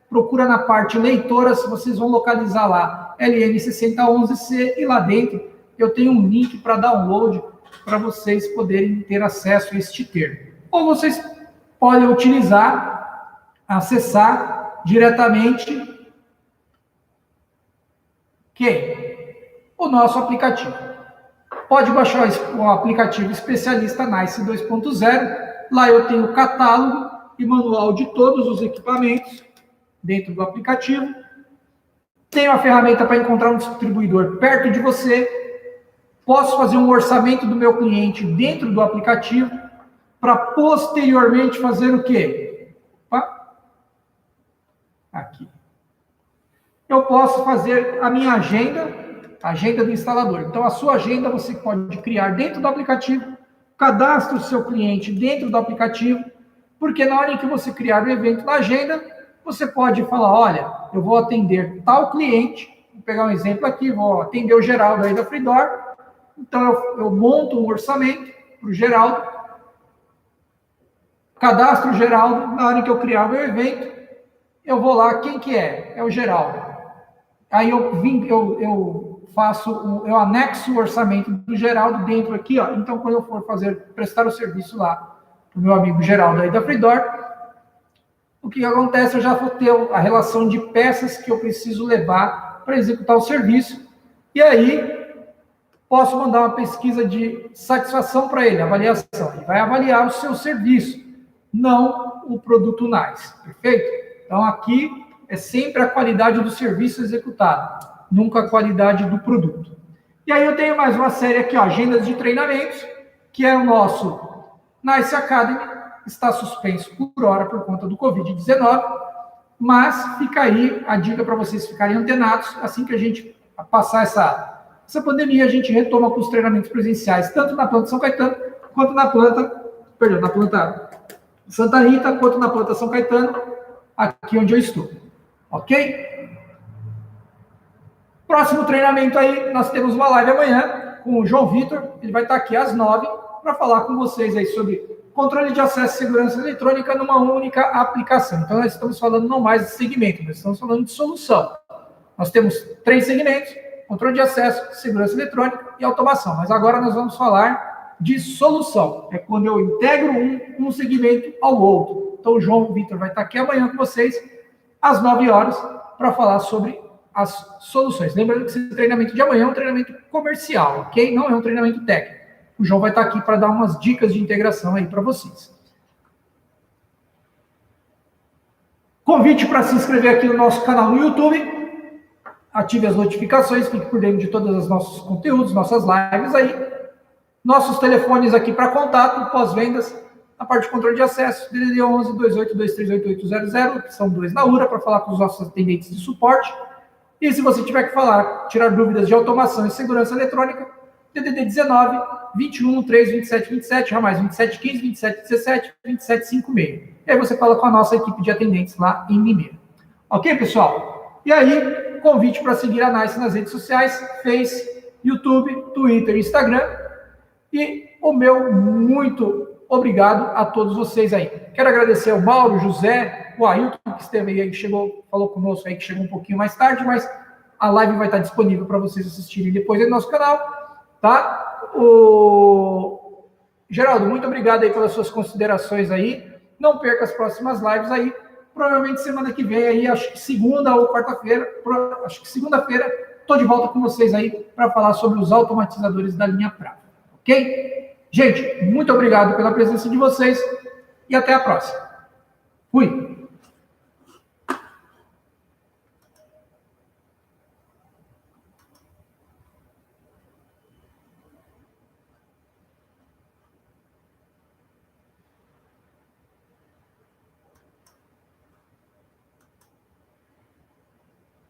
procura na parte leitoras, vocês vão localizar lá LN6011C e lá dentro eu tenho um link para download para vocês poderem ter acesso a este termo. Ou vocês podem utilizar, acessar diretamente o nosso aplicativo. Pode baixar o aplicativo especialista NICE 2.0, lá eu tenho o catálogo e manual de todos os equipamentos dentro do aplicativo. Tenho a ferramenta para encontrar um distribuidor perto de você. Posso fazer um orçamento do meu cliente dentro do aplicativo para posteriormente fazer o quê? Opa. Aqui. Eu posso fazer a minha agenda do instalador. Então, a sua agenda você pode criar dentro do aplicativo, cadastre o seu cliente dentro do aplicativo, porque na hora em que você criar o evento na agenda, você pode falar, olha, eu vou atender tal cliente, vou pegar um exemplo aqui, vou atender o Geraldo aí da Freedor, então eu monto um orçamento para o Geraldo, cadastro o Geraldo, na hora em que eu criar o meu evento, eu vou lá, quem que é? É o Geraldo. Aí eu anexo o orçamento do Geraldo dentro aqui, ó. Então, quando eu for prestar o serviço lá para o meu amigo Geraldo aí da Freedor, o que acontece? Eu já vou ter a relação de peças que eu preciso levar para executar o serviço. E aí, posso mandar uma pesquisa de satisfação para ele, avaliação. Ele vai avaliar o seu serviço, não o produto NICE. Perfeito? Então, aqui é sempre a qualidade do serviço executado, nunca a qualidade do produto. E aí eu tenho mais uma série aqui, ó, agendas de treinamentos, que é o nosso NICE Academy, está suspenso por hora por conta do Covid-19, mas fica aí a dica para vocês ficarem antenados, assim que a gente passar essa pandemia, a gente retoma com os treinamentos presenciais, tanto na planta São Caetano, quanto na planta Santa Rita, quanto na planta São Caetano, aqui onde eu estou. Ok? Próximo treinamento aí, nós temos uma live amanhã com o João Vitor. Ele vai estar aqui às 9 para falar com vocês aí sobre controle de acesso e segurança eletrônica numa única aplicação. Então, nós estamos falando não mais de segmento, nós estamos falando de solução. Nós temos 3 segmentos: controle de acesso, segurança eletrônica e automação. Mas agora nós vamos falar de solução. É quando eu integro um segmento ao outro. Então, o João Vitor vai estar aqui amanhã com vocês às 9 horas, para falar sobre as soluções. Lembrando que esse treinamento de amanhã é um treinamento comercial, ok? Não é um treinamento técnico. O João vai estar aqui para dar umas dicas de integração aí para vocês. Convite para se inscrever aqui no nosso canal no YouTube. Ative as notificações, fique por dentro de todos os nossos conteúdos, nossas lives aí. Nossos telefones aqui para contato, pós-vendas, a parte de controle de acesso, DDD 11 28238800, que são 2 na URA, para falar com os nossos atendentes de suporte. E se você tiver que falar, tirar dúvidas de automação e segurança eletrônica, DDD 19 21 3 27 27, mais 27 15 27 17 27 56. E aí você fala com a nossa equipe de atendentes lá em Limeira. Ok, pessoal? E aí, convite para seguir a NICE nas redes sociais, Face, YouTube, Twitter e Instagram. E o meu muito obrigado a todos vocês aí. Quero agradecer ao Mauro, José, o Ailton, que esteve aí, que chegou, falou conosco aí, que chegou um pouquinho mais tarde, mas a live vai estar disponível para vocês assistirem depois aí no nosso canal, tá? O Geraldo, muito obrigado aí pelas suas considerações aí. Não perca as próximas lives aí. Provavelmente semana que vem aí, acho que segunda ou quarta-feira, acho que segunda-feira, estou de volta com vocês aí para falar sobre os automatizadores da linha Prata. Ok? Gente, muito obrigado pela presença de vocês e até a próxima. Fui!